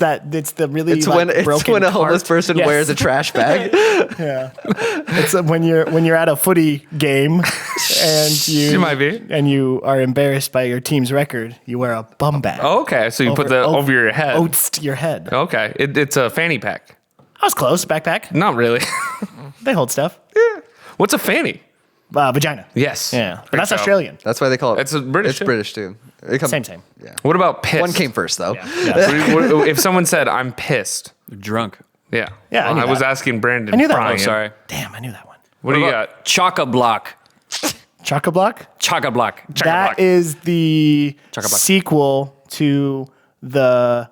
the really It's like, when broken a homeless cart. person Yes. wears a trash bag. It's when you're at a footy game and She might be. and you are embarrassed by your team's record. You wear a bum bag. Oh, okay. So you put the over your head. Oats to your head. Okay. It's a fanny pack. I was close. Backpack. Not really. They hold stuff. What's a fanny? Vagina. Yes. Yeah, but Great that's job. Australian. That's why they call it. It's a British It's too. British too. It comes, Same. Yeah. What about pissed? One came first though. Yeah. If someone said, I'm pissed. Drunk. Yeah. Yeah, I Well, knew I was that. asking Brandon. I knew that. Brian. Oh, sorry. Damn, I knew that one. What do you got? Chock-a-block. Chock-a-block? Chock-a-block. That is the Chock-a-block. sequel to the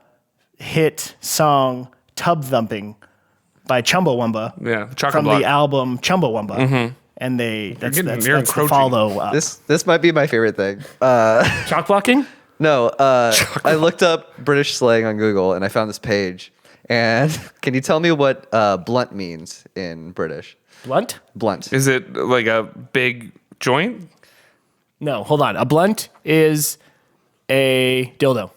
hit song Tub Thumping by Chumbawamba Yeah. from Chock-a-block. the album Chumbawamba. And that's you're the encroaching. follow up. This might be my favorite thing. Chalk blocking? No, I looked up British slang on Google and I found this page. And can you tell me what blunt means in British? Blunt? Blunt. Is it like a big joint? No, hold on. A blunt is a dildo.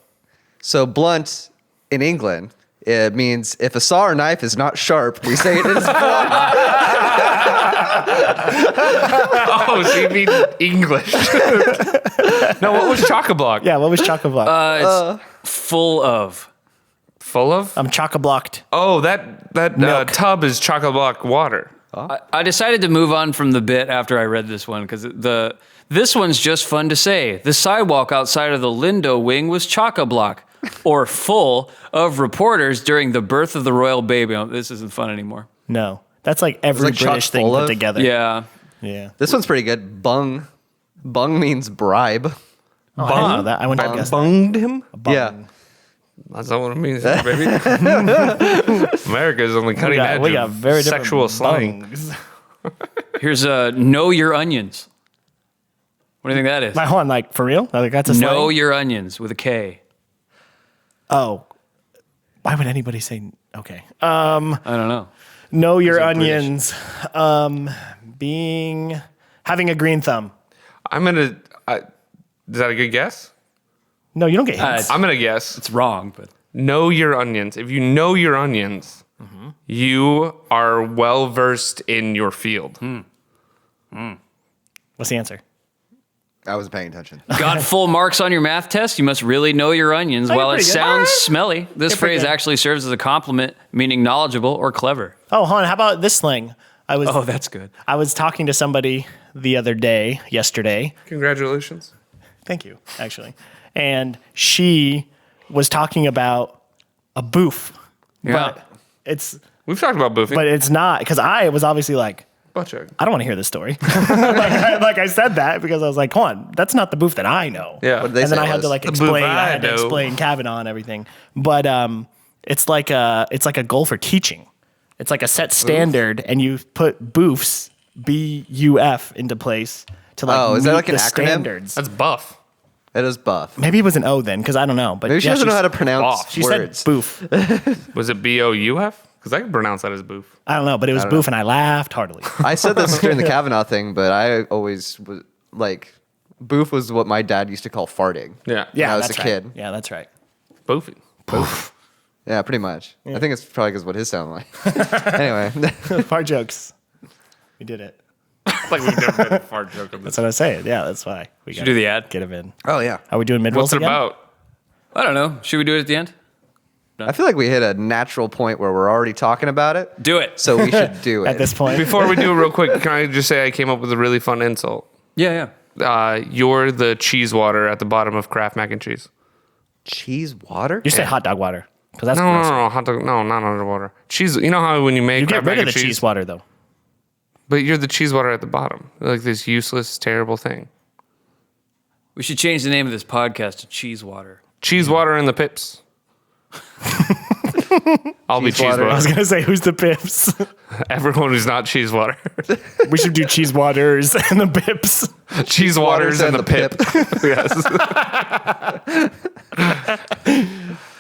So blunt in England, it means if a saw or knife is not sharp, we say it is blunt. Oh, so you mean English. No, what was chock-a-block? Yeah, what was chock-a-block? It's full of. Full of? I'm chock-a-blocked. Oh, that Milk. tub is chock-a-block water. I decided to move on from the bit after I read this one because this one's just fun to say. The sidewalk outside of the Lindo wing was chock-a-block, or full of reporters during the birth of the royal baby. Oh, this isn't fun anymore. No. That's like every like chock British thing full put of? together. Yeah. Yeah. This one's pretty good. Bung. Bung means bribe. Oh, I didn't know that. I wouldn't have guessed that. Bunged him? Yeah. That's not what it means, baby. America is only cutting edge We got of very different sexual slang. bungs. Here's Know Your Onions. What do you think that is? Like, hold on, like, for real? Like, that's a Know slang? Your Onions with a K. Oh. Why would anybody say, okay. I don't know. Know your Those are British. onions. Having a green thumb. I'm going to... Is that a good guess? No, you don't get hints. I'm going to guess. It's wrong, but Know your onions. If you know your onions, you are well versed in your field. What's the answer? I wasn't paying attention. got full marks on your math test? You must really know your onions. you're While it pretty good. sounds smelly, this You're pretty phrase good. actually serves as a compliment, meaning knowledgeable or clever. Oh, hon, how about this slang? Oh, that's good. I was talking to somebody the other day, yesterday. Congratulations. Thank you, actually. And she was talking about a boof. Yeah. But We've talked about boofing. it's not, because I was obviously like, Butt check. I don't want to hear this story. like I said that because I was like, hold on, that's not the boof that I know. Yeah. What did they And then say I it had to was? like The boof explain. I I had to know. explain Kavanaugh and everything. But it's like a goal for teaching. It's like a set standard, and you put boofs BUF into place to like Oh, is that meet like an the acronym? standards. That's buff. It is buff. Maybe it was an O then, because I don't know. But Maybe she yeah, doesn't know how to pronounce off. She words. said boof. Was it BOUF? Because I can pronounce that as boof. I don't know, but it was boof, and I laughed heartily. I said this during the Kavanaugh thing, but I always was like, boof was what my dad used to call farting. Yeah. Yeah, I was that's a right. kid. Yeah, that's right. Boofing. Yeah, pretty much. I think it's probably because what his sound like. Anyway, Fart jokes. We did it. Like we've never made a fart joke of this. That's what I was saying. Yeah, that's why we got Should do the ad. Get him in. oh yeah, Are we doing mid rolls What's it again? about? I don't know. Should we do it at the end? I feel like we hit a natural point where we're already talking about it, Do it. so we should do it At this point, Before we do it real quick, can I just say I came up with a really fun insult? Yeah. You're the cheese water at the bottom of Kraft mac and cheese. Cheese water. you say hot dog water because that's No, gross. no, hot dog. No, not underwater. Cheese. You know how when you make You Kraft get rid mac of the and cheese water though. but you're the cheese water at the bottom. Like this useless, terrible thing. We should change the name of this podcast to Cheese Water. Cheese water and the pips. I'll be Cheese cheese water. I was water. gonna say who's the pips. Everyone who's not cheese water. We should do cheese waters and the pips. cheese waters and the pip. Yes.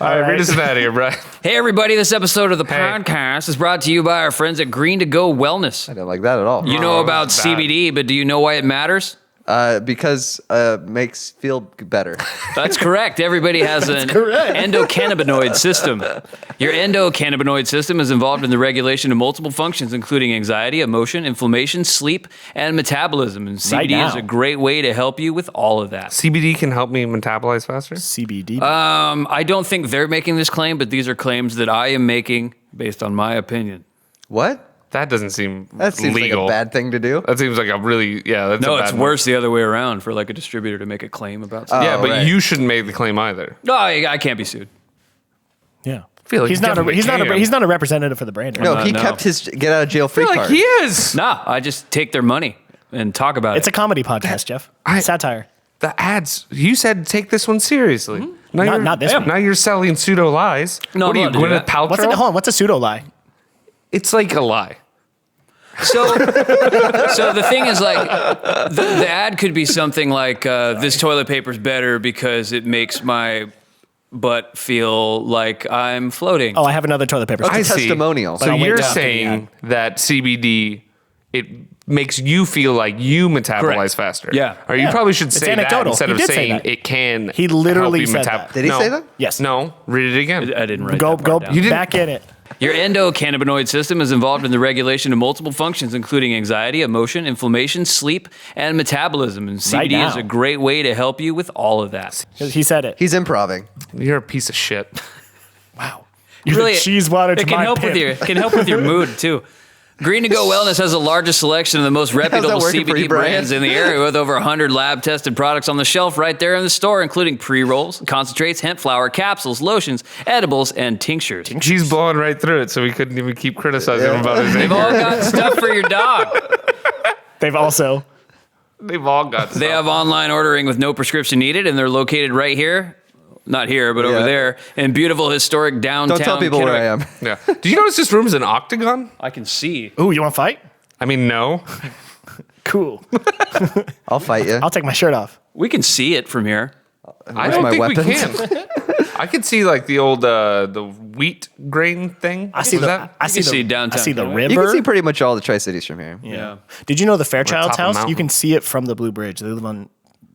All right, read us out of here, Brian. Hey, everybody. This episode of the podcast is brought to you by our friends at Green to Go Wellness. I don't like that at all. You know Oh, about that's bad. CBD, but do you know why it matters? Because makes feel better. That's correct. Everybody has an correct. endocannabinoid system. Your endocannabinoid system is involved in the regulation of multiple functions, including anxiety, emotion, inflammation, sleep, and metabolism. And Right CBD is now. a great way to help you with all of that. CBD can help me metabolize faster. CBD. I don't think they're making this claim, but these are claims that I am making based on my opinion. What? That doesn't seem That seems legal. like a bad thing to do. That seems like a really That's No, a bad it's one. worse the other way around for like a distributor to make a claim about something. Yeah, but right. you shouldn't make the claim either. No, I can't be sued. Yeah. feel like he's you not a definitely can. he's not a representative for the brand. No, Right? he no. kept his get out of jail I free feel card. like he is. Nah, I just take their money and talk about It's a it. comedy podcast, Jeff. Satire. The ads. You said take this one seriously. Now Not- you're- not this one. Now you're selling pseudo lies. No, what are I'm you, allowed to do Gwyneth that. Paltrow? What's a pseudo lie? It's like a lie. So the thing is, like, the ad could be something like, "This toilet paper's better because it makes my butt feel like I'm floating." Oh, I have another toilet paper. I stick. see. testimonial. So But I'll wait you're till after the saying that CBD it makes you feel like you metabolize Correct. faster. Yeah. Or you Yeah. probably should It's say that anecdotal. instead He of did say saying that. it can. He literally help you said that. Did he No. say that? Yes. No. Read it again. I didn't write Go that part down. You didn't- back in it. Your endocannabinoid system is involved in the regulation of multiple functions, including anxiety, emotion, inflammation, sleep, and metabolism. And CBD is now. a great way to help you with all of that. He said it. He's improving. You're a piece of shit. Wow. You You're the cheese water to it can my help pimp. with your can help with your mood too. Green to Go Wellness has the largest selection of the most reputable working for CBD you, Brian? brands in the area, with over 100 lab-tested products on the shelf right there in the store, including pre-rolls, concentrates, hemp flower, capsules, lotions, edibles, and tinctures. He's blowing right through it, so we couldn't even keep criticizing him about his They've anger. all got stuff for your dog. They've also. They've all got They stuff. have online ordering with no prescription needed, and they're located right here. Not here, but over Yeah. there in beautiful historic downtown. Don't tell people where I am. Yeah. Do you notice this room is an octagon? I can see. Ooh, you want to fight? I mean, no. Cool. I'll fight you. I'll take my shirt off. We can see it from here. I Where's don't my think weapons? we can. I could see like the old the wheat grain thing. I see Was the. that? I see can the. see downtown, I see the can't we? river. You can see pretty much all the Tri-Cities from here. Yeah. Did you know the Fairchild's top of house? mountain. You can see it from the Blue Bridge. They live on,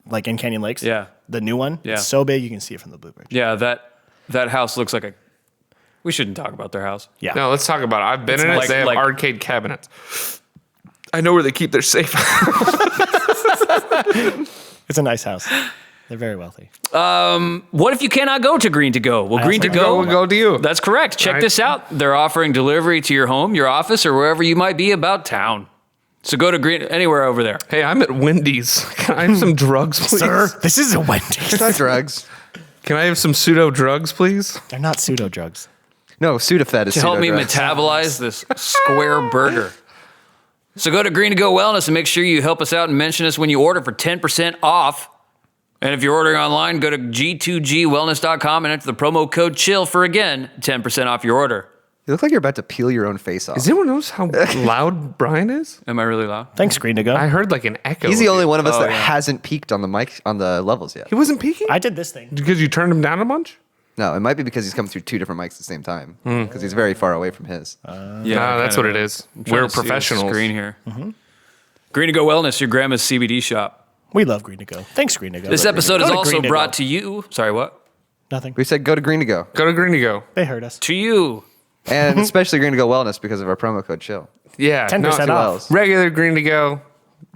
like in Canyon Lakes. Yeah. The new one. Yeah. It's so big you can see it from the Blue Bridge. Yeah, that house looks like a. We shouldn't talk about their house. Yeah. No, let's talk about it. I've been in it. like- They have like- arcade cabinets. I know where they keep their safe. It's a nice house. They're very wealthy. What if you cannot go to Green to Go? Well, Green to also Go We'll go to you. That's correct. Check Right. this out. They're offering delivery to your home, your office, or wherever you might be about town. So go to Green anywhere over there. Hey, I'm at Wendy's. Can I have some drugs, please? Sir, this is a Wendy's. It's not drugs. Can I have some pseudo drugs, please? They're not pseudo drugs. No, Sudafed is To help me pseudo-drugs. metabolize this square burger. So go to Green to Go Wellness and make sure you help us out and mention us when you order for 10% off. And if you're ordering online, go to g2gwellness.com and enter the promo code CHILL for, again, 10% off your order. You look like you're about to peel your own face off. Does anyone notice how loud Brian is? Am I really loud? Thanks, Green to Go. I heard like an echo. He's the of only you. one of us Oh, that yeah. hasn't peaked on the mic on the levels yet. He wasn't peeking? I did this thing. Because you turned him down a bunch? No, it might be because he's coming through two different mics at the same time because he's very far away from his. Yeah, Nah, that's what it is. We're Trying to see the professionals. Screen here. Green to Go Wellness, your grandma's CBD shop. We love Green to Go. Thanks, Green to Go. This episode Go is to also Green to brought Go. to you. Sorry, what? Nothing. We said go to Green to Go, Go to Green to Go. They heard us. To you. and especially Green to Go Wellness because of our promo code Chill. Yeah. 10% no, off. Regular Green to Go.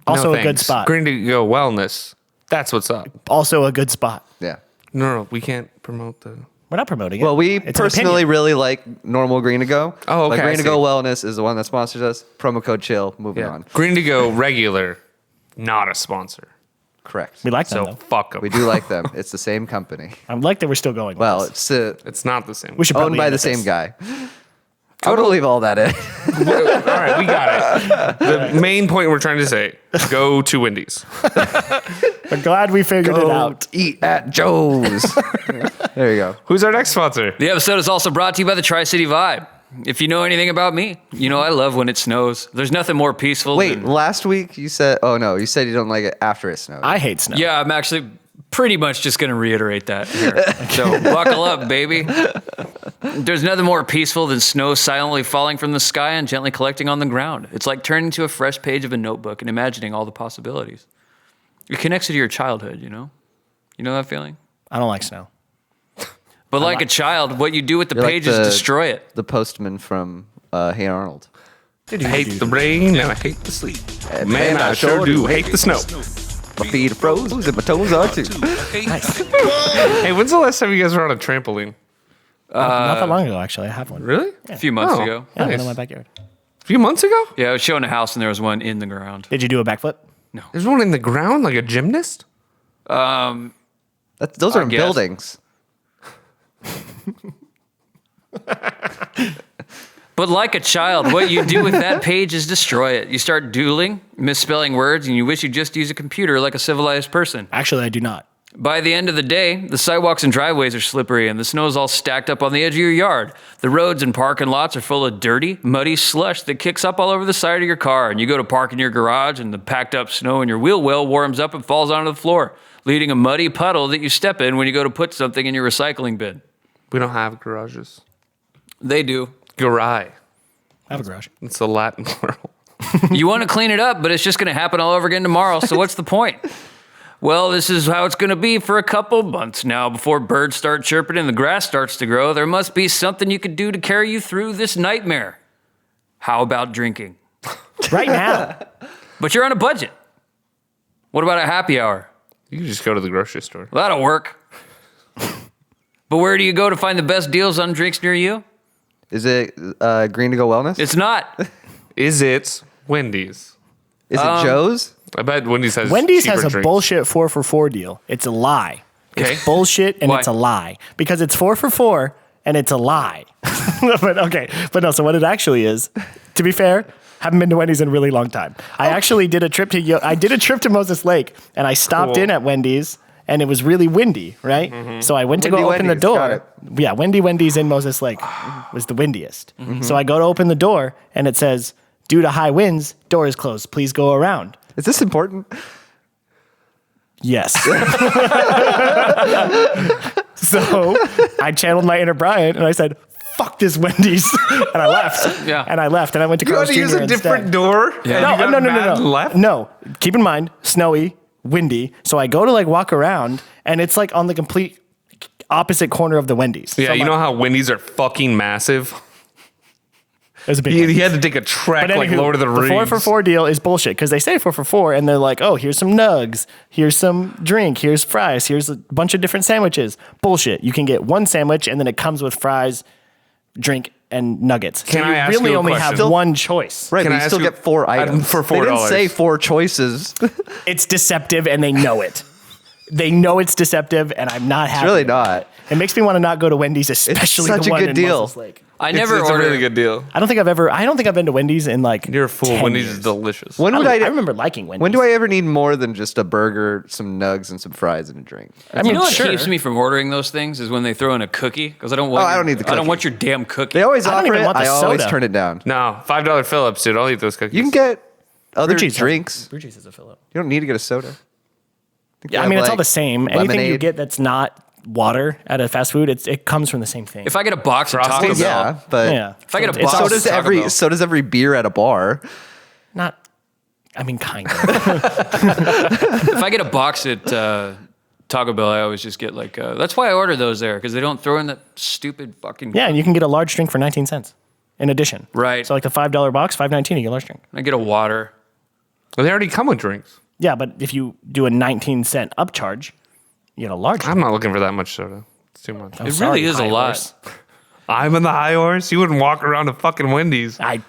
Also no a good thanks. spot. Green to Go Wellness. That's what's up. Also a good spot. Yeah. No, we can't promote the. We're not promoting it. Well, we It's an personally opinion. really like normal Green to Go. Oh, okay, Like I Green to see. Go Wellness is the one that sponsors us. Promo code Chill. Moving Yeah. on. Green to Go regular, not a sponsor. Correct. We like them, So though. fuck them. We do like them. It's the same company. I like that we're still going. with Well, this. it's It's not the same. we should owned probably by end the with same this. guy. I'm gonna leave all that in. All right, we got it. The main point we're trying to say: go to Wendy's. We're glad we figured it out. Eat at Joe's. There you go. Who's our next sponsor? The episode is also brought to you by the Tri-City Vibe. If you know anything about me, you know I love when it snows. There's nothing more peaceful Wait, than... last week you said, oh no, you said you don't like it after it snowed. I hate snow. Yeah, I'm actually pretty much just going to reiterate that here. So buckle up, baby. There's nothing more peaceful than snow silently falling from the sky and gently collecting on the ground. It's like turning to a fresh page of a notebook and imagining all the possibilities. It connects you to your childhood, you know? You know that feeling? I don't like snow. But like a child, what you do with the You're like page is destroy it. The postman from Hey Arnold. I hate the rain and I hate the sleet. Man, I sure do hate the snow. My feet are frozen and my toes are too. Hey, when's the last time you guys were on a trampoline? Not that long ago, actually. I have one. Really? A few months Oh. ago. Yeah, one Nice. in my backyard. A few months ago? Yeah, I was showing a house and there was one in the ground. Did you do a backflip? There's one in the ground, like a gymnast? Those are in guess. buildings. But like a child, what you do with that page is destroy it. You start doodling, misspelling words, and you wish you'd just use a computer like a civilized person. Actually, I do not. By the end of the day, the sidewalks and driveways are slippery and the snow's all stacked up on the edge of your yard. The roads and parking lots are full of dirty, muddy slush that kicks up all over the side of your car. And you go to park in your garage and the packed up snow in your wheel well warms up and falls onto the floor, leaving a muddy puddle that you step in when you go to put something in your recycling bin. We don't have garages. They do. Garai. I have a garage. It's the Latin plural. You want to clean it up, but it's just going to happen all over again tomorrow. So what's the point? Well, this is how it's going to be for a couple months now. Before birds start chirping and the grass starts to grow, there must be something you could do to carry you through this nightmare. How about drinking? Right now. But you're on a budget. What about a happy hour? You can just go to the grocery store. Well, that'll work. But where do you go to find the best deals on drinks near you? Is it Green to Go Wellness? It's not. Is it Wendy's? Is it Joe's? I bet Wendy's has Wendy's cheaper has a drinks. bullshit 4 for 4 deal. It's a lie. Okay. It's bullshit and Why? it's a lie. Because it's 4 for 4 and it's a lie. But okay. But no, so what it actually is, to be fair, haven't been to Wendy's in a really long time. I actually did a trip to Moses Lake and I stopped Cool. in at Wendy's and it was really windy, right? So I went to Windy go open the Wendy's, got door. it. Yeah, Wendy's in Moses Lake was the windiest. So I go to open the door and it says, due to high winds, door is closed. Please go around. Is this important? Yes. So I channeled my inner Brian and I said, fuck this Wendy's. And I left. Yeah. And I left and I went to You Carl's had to use Jr. a different instead. door? Yeah. And you got mad and left? No. Keep in mind, snowy, windy. So I go to like walk around and it's like on the complete opposite corner of the Wendy's. Yeah, So I'm you like, know how Wendy's are fucking massive? it was a big He Wendy's. had to take a trek But like anywho, Lord of the Rings. 4 for 4 deal is bullshit because they say 4 for 4 and they're like, oh, here's some nugs, here's some drink, here's fries, here's a bunch of different sandwiches. Bullshit. You can get one sandwich and then it comes with fries, drink, and nuggets. Can so I you ask really you a only question? have one choice. Right, Can but I you ask still you- get 4 items. for They didn't $4. say 4 choices. It's deceptive and they know it. They know it's deceptive and I'm not happy. It's really not. It makes me want to not go to Wendy's, especially such the a one good in deal. Moses Lake. I It's never a ordered. really good deal. I don't think I've been to Wendy's in like You're a fool. 10 Wendy's years. is delicious. When would I I? remember liking Wendy's. When do I ever need more than just a burger, some nugs, and some fries and a drink? I You mean, know what sure. keeps me from ordering those things is when they throw in a cookie because I don't want. Oh, I don't need the I don't cookie. want your damn cookie. They always I don't offer even it. want the I always soda. turn it down. No, $5 Phillips, dude. I'll eat those cookies. You can get other Brew cheese. drinks. Brew cheese is a fill-up. You don't need to get a soda. Yeah, I mean, it's all the same. Anything you lemonade. get that's not water at a fast food, it comes from the same thing. If I get a box of Taco Frosties? Bell, Yeah, but yeah. If I get a It's box so of does Taco Bell. so does every beer at a bar. not, I mean, kind of. If I get a box at Taco Bell, I always just get like. That's why I order those there because they don't throw in that stupid fucking. Yeah, and you can get a large drink for 19 cents in addition. Right. So like the $5 box, $5.19, you get a large drink. I get a water. Well, they already come with drinks. Yeah, but if you do a 19-cent upcharge, you get a large drink. I'm not looking for that much soda. It's too much. I'm It sorry, really is a high lot. horse. I'm in the high horse. You wouldn't walk around a fucking Wendy's. I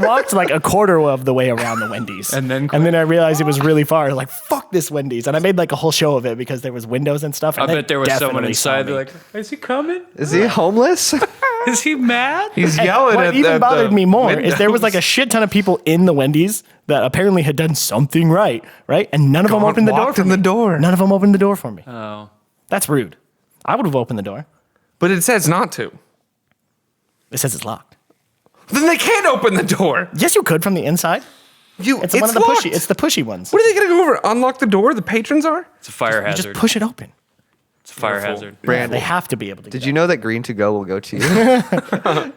walked like a quarter of the way around the Wendy's. And then I realized it was really far. Like, fuck this Wendy's. And I made like a whole show of it because there was windows and stuff. I And they bet there was someone definitely saw inside. me. They're like, "Is he coming? Is he homeless? Is he mad?" He's And yelling what at even the bothered me more is there was windows. like a shit ton of people in the Wendy's that apparently had done something right? And none of them Gone- opened the door walked for in me. the door. None of them opened the door for me. Oh, That's rude. I would have opened the door. But it says not to. It says it's locked. Then they can't open the door. Yes, you could from the inside. It's one of the locked. pushy. It's the pushy ones. What are they going to go over? Unlock the door? The patrons are? it's a fire You just hazard. push it open. It's a fire Careful. hazard. Brandon, They have to be able to. did you know that Green to Go will go to you? I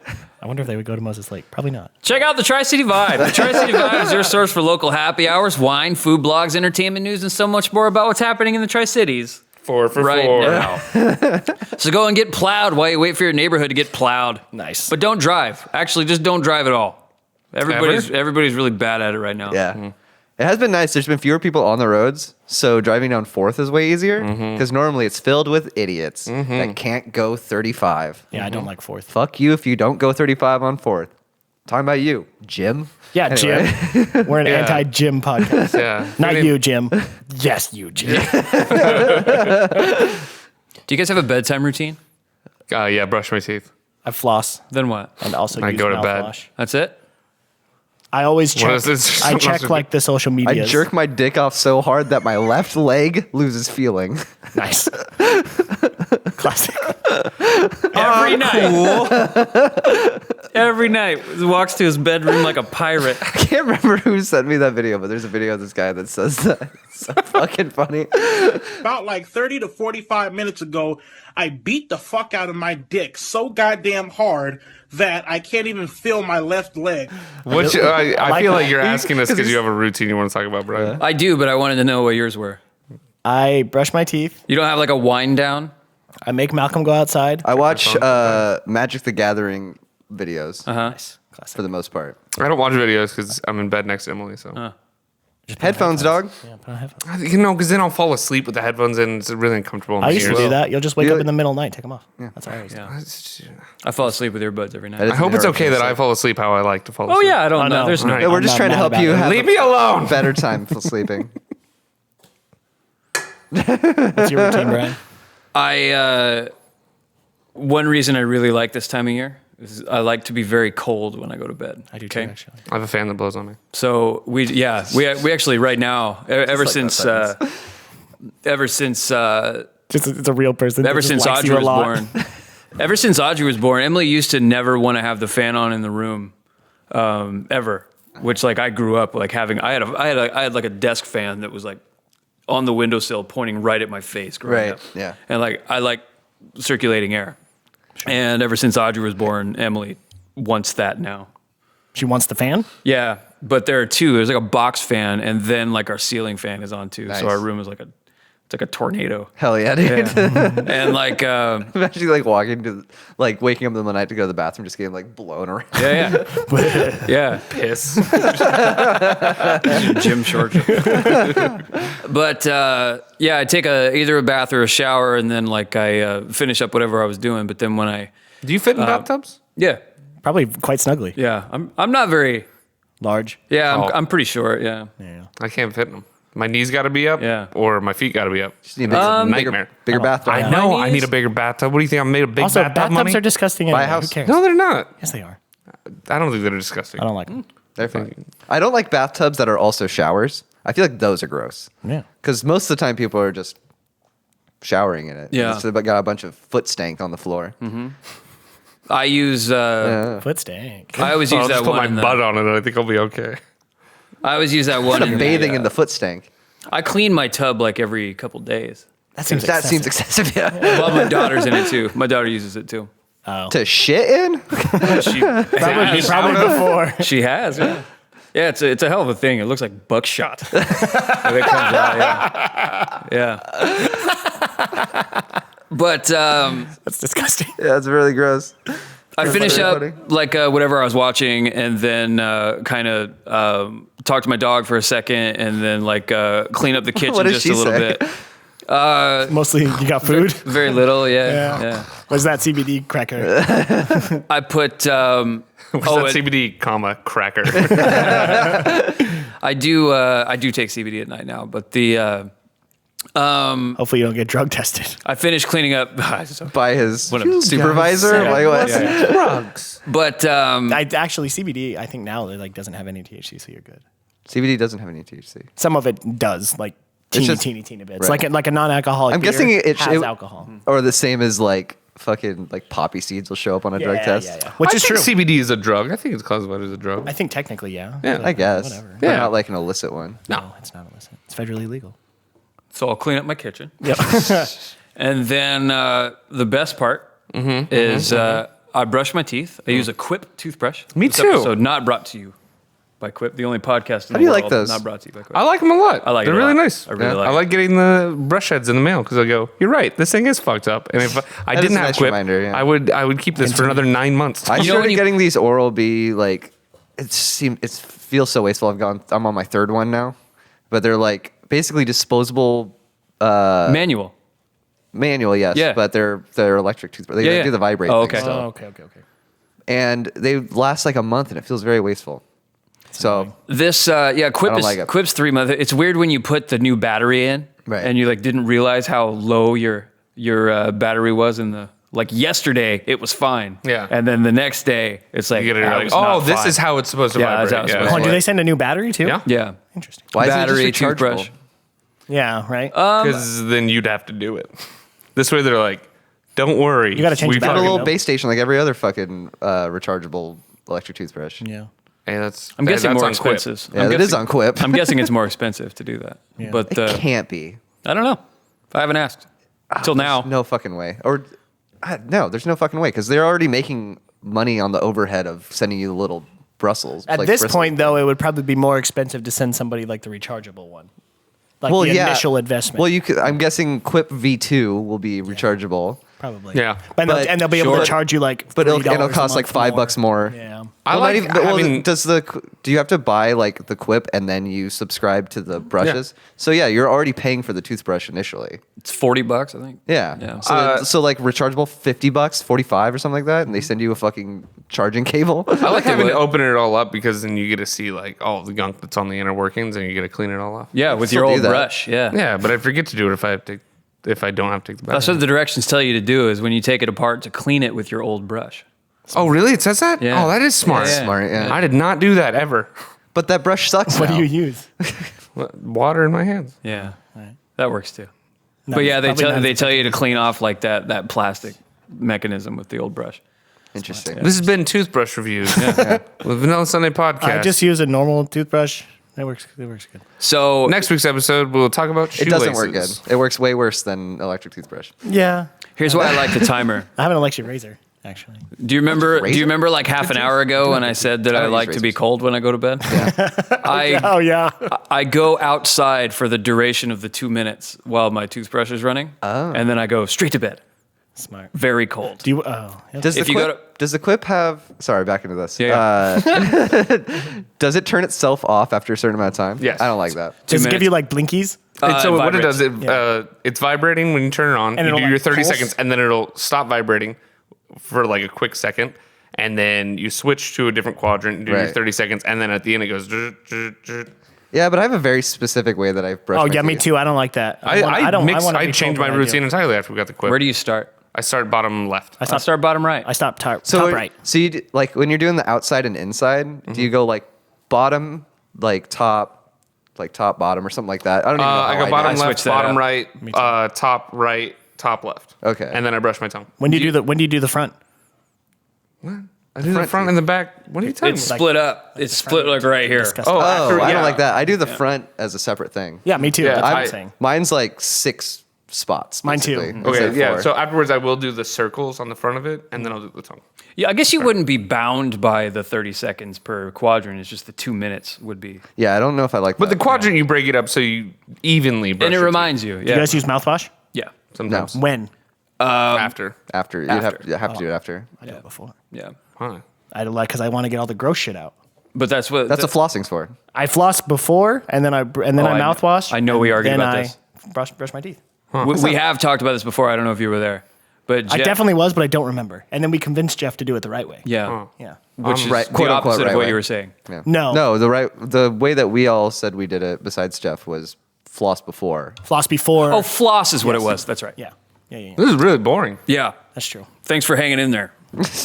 wonder if they would go to Moses Lake. Probably not. Check out the Tri-City Vibe. The Tri-City Vibe is your source for local happy hours, wine, food blogs, entertainment news, and so much more about what's happening in the Tri-Cities 4 for right 4. now. So go and get plowed while you wait for your neighborhood to get plowed. Nice. But don't drive. Actually, just don't drive at all. Everybody's really bad at it right now. Yeah. It has been nice. There's been fewer people on the roads, so driving down 4th is way easier because normally it's filled with idiots that can't go 35. Yeah, I don't like fourth. Fuck you if you don't go 35 on 4th. Talking about you, Jim. Yeah, Anyway. Jim. We're an Yeah. anti-Jim podcast. Yeah. Not you, Jim. Yes, you, Jim. Do you guys have a bedtime routine? Yeah, brush my teeth. I floss Then what? and also I use go to bed. mouthwash. That's it? I always check. is this? I check like the social I media. jerk my dick off so hard that my left leg loses feeling. Nice. Classic. Every night. Every night. He walks to his bedroom like a pirate. I can't remember who sent me that video, but there's a video of this guy that says that. It's so fucking funny. About like 30 to 45 minutes ago, I beat the fuck out of my dick so goddamn hard that I can't even feel my left leg. Which I feel like you're that. asking us because you have a routine you want to talk about, Brian. I do, but I wanted to know what yours were. I brush my teeth. You don't have like a wind down? I make Malcolm go outside. I watch Magic the Gathering videos Nice. Classic. for the most part. I don't watch videos because I'm in bed next to Emily. So Headphones, dog. Yeah, put on headphones. because then I'll fall asleep with the headphones in. It's really uncomfortable. In I my used to ears. do that. You'll just wake You- up in the middle of the night, take them off. That's all I always do. I fall asleep with earbuds every night. That is I hope it's never okay that I sleep. fall asleep how I like to fall Oh asleep. yeah, I don't Oh, know. no. There's no. All Yeah, we're I'm just not trying to mad help about you it. have Leave me alone. a better time for sleeping. What's your routine, Brian? I one reason I really like this time of year is I like to be very cold when I go to bed. I do too, actually. I have a fan that blows on me. So we actually right now ever like since that ever since Just it's a real person. ever that just since likes Audrey you a was lot. born. Ever since Audrey was born, Emily used to never want to have the fan on in the room, ever. Which like I grew up like having. I had like a desk fan that was like on the windowsill, pointing right at my face. Growing Right, up. yeah. And like I like circulating air. And ever since Audrey was born, Emily wants that now. She wants the fan. Yeah, but there are two. There's like a box fan, and then like our ceiling fan is on too. Nice. So our room is like a tornado. Hell yeah, dude. And like Imagine like waking to, like waking up in the night to go to the bathroom, just getting like blown around. yeah. Piss. Gym shorts. But yeah, I take either a bath or a shower, and then like I finish up whatever I was doing. But then when I Do you fit in bathtubs? Probably quite snugly. yeah, I'm not very Large. yeah. Oh. I'm pretty short. Yeah. Yeah. I can't fit in them. My knees got to be up, Yeah. or my feet got to be up. Just need a Nightmare. bigger bathtub. I know. I knees- need a bigger bathtub. What do you think? I'm made of big Also, bathtub bathtubs money? are disgusting. Buy a Anyway. Who house. cares? No, they're not. Yes, they are. I don't think they're disgusting. I don't like them. They're fine. I don't like bathtubs that are also showers. I feel like those are gross. Yeah. Because most of the time people are just showering in it. Yeah. So they've got a bunch of foot stank on the floor. I use Foot stank. I always I'll use just that put one. my in the- butt on it, and I think I'll be okay. I always use that one. Instead of bathing the, in the foot stank. I clean my tub like every couple days. That seems That excessive. seems excessive. Yeah. Well, my daughter's in it too. My daughter uses it too. To shit in? She Probably before. She has, yeah. Yeah, it's a hell of a thing. It looks like buckshot. When it comes out, yeah. But That's disgusting. Yeah, it's really gross. I finish very up funny. like whatever I was watching, and then kind of talk to my dog for a second, and then like clean up the kitchen What does just she a little say? bit. Mostly, you got food. Very little, yeah. What's that CBD cracker? I put. What's that CBD, cracker? I do take CBD at night now, but the Hopefully, you don't get drug tested. I finished cleaning up. By his Whatever. supervisor? Yeah. Like, what? Drugs. But Actually, CBD, I think now, it like doesn't have any THC, so you're good. CBD doesn't have any THC. Some of it does, like teeny bits. Right. Like a non-alcoholic. I'm beer guessing it has alcohol. Or the same as like fucking like poppy seeds will show up on a drug test. Yeah. Which is true. CBD is a drug. I think it's classified as a drug. I think technically, yeah. Yeah. But I guess. Whatever. But Yeah. not like an illicit one. No, it's not illicit. It's federally legal. so I'll clean up my kitchen. Yep. And then the best part is I brush my teeth. I use a Quip toothbrush. Me This too. episode not brought to you by Quip, the only podcast in How the do you world like those? not brought to you by Quip. I like them a lot. I like They're it a really lot. nice. I really like I it. like getting the brush heads in the mail because I go, you're right, this thing is fucked up. And if I That is didn't a have nice Quip, reminder, yeah. I would keep this for another 9 months. I You know started when you- getting these Oral B like it feels so wasteful. I'm on my third one now, but they're like basically disposable Manual. manual, yes. Yeah. But they're electric toothbrush. They Yeah, yeah. do the vibrate Oh, thing okay. still. Oh, okay. and they last like a month, and it feels very wasteful. So This, Quip don't is like it. Quip's 3 months. It's weird when you put the new battery in, Right. and you like didn't realize how low your battery was in the yesterday. It was fine, Yeah. and then the next day it's like, You get it "Ah, it like, was oh, not this fine." is how it's supposed to Yeah, that's vibrate. how it's Yeah. supposed Oh, to do they send a new battery too? Yeah. Yeah, Interesting. why battery, is it just rechargeable? toothbrush. Yeah, right. Because then you'd have to do it. This way they're like, don't worry. You gotta change we the Have a battery. little though. base station like every other fucking rechargeable electric toothbrush. yeah. Hey, that's I'm guessing that's more on Quip. expensive. Yeah, I'm that guessing, is on Quip. I'm guessing it's more expensive to do that, but It can't be. I don't know. I haven't asked till now. No fucking way. Or no, there's no fucking way because they're already making money on the overhead of sending you the little Brussels. At like this bristles. point, though, it would probably be more expensive to send somebody like the rechargeable one, like the initial investment. Well, you could. I'm guessing Quip V2 will be rechargeable. probably. Yeah. and they'll be able Sure. to charge you like, But it'll $3 a cost like month $5 more. Yeah. I Well, like not even, well, having- do you have to buy like the Quip and then you subscribe to the brushes? So yeah, you're already paying for the toothbrush initially. It's $40, I think. Yeah. Yeah. So like rechargeable $50, 45 or something like that, and they send you a fucking charging cable. I like having to would. open it all up because then you get to see like all the gunk that's on the inner workings and you get to clean it all off. Yeah, with Still your do old that. brush. Yeah. Yeah, but I forget to do it if I don't have to take the battery. That's what the directions tell you to do is when you take it apart to clean it with your old brush. Oh, really? It says that? Yeah. Oh, that is smart. Yeah, yeah. Smart, yeah. I did not do that ever. But that brush sucks. What now. do you use? Water in my hands. Yeah. That works too. No, But yeah, probably not they as tell you to clean off like that plastic mechanism with the old brush. Interesting. This has been Toothbrush Reviews with Vanilla Sunday Podcast. I just use a normal toothbrush. It works good. So Next week's episode, we'll talk about It shoelaces. doesn't work good. It works way worse than electric toothbrush. Yeah. here's why I like the timer. I have an electric razor, actually. Do you remember? Do Razor? you remember like half an hour ago when I said that I don't like use to be razors. cold when I go to bed? I Oh, yeah. I go outside for the duration of the 2 minutes while my toothbrush is running, and then I go straight to bed. Smart. Very cold. Do you? Oh. Yeah. Does If the you go Quip, does the Quip have? Sorry, back into this. Yeah, Does it turn itself off after a certain amount of time? Yes. I don't like that. Does it give minutes. you like blinkies? So what it vibrates. does, it's vibrating when you turn it on. And You it'll, do your like, 30 pulse? seconds, and then it'll stop vibrating for like a quick second. And then you switch to a different quadrant and do your Right. 30 seconds. And then at the end, it goes. "Zzz, zzz, zzz." Yeah, but I have a very specific way that I brush. Oh, my yeah, me teeth. too. I don't like that. I wanna changed my routine entirely after we got the Quip. Where do you start? I start bottom left. I start bottom right. I stopped top So right. So you like when you're doing the outside and inside, do you go like bottom, like top, bottom, or something like that? I don't even know. I how go do bottom it. switch left, that bottom up. right, top right, top left. Okay. And then I brush my tongue. When do you do the front? I do the front and the back. What are you talking It's about? split up. It's split like right here. Disgusting. Oh, Oh, after, I yeah. don't like that. I do the front as a separate thing. Yeah, me too. Yeah, That's what I- I'm saying. Mine's like 6 spots. Mine too. basically, instead Okay, of yeah. 4. So afterwards, I will do the circles on the front of it, and then I'll do the tongue. Yeah, I guess you wouldn't be bound by the 30 seconds per quadrant. It's just the 2 minutes would be. yeah, I don't know if I like. But the that. quadrant, you break it up so you evenly brush And it your reminds you. You Yeah. guys use mouthwash? Yeah. teeth sometimes. When? After. after you After. have to do it after. I do it before. Yeah. Huh. I like because I want to get all the gross shit out. But that's what. That's what flossing's for. I floss before, and then I I mouthwash. I know we and argued then about I this. Brush my teeth. We have talked about this before. I don't know if you were there. But I Jeff- definitely was, but I don't remember. And then we convinced Jeff to do it the right way. Yeah. Yeah. Which is right- the quote, unquote, opposite right of what way. you were saying. Yeah. No. No, the way that we all said we did it, besides Jeff, was floss before. Floss before. Oh, floss is what it was. That's right. yeah. Yeah. This is really boring. Yeah. That's true. Thanks for hanging in there.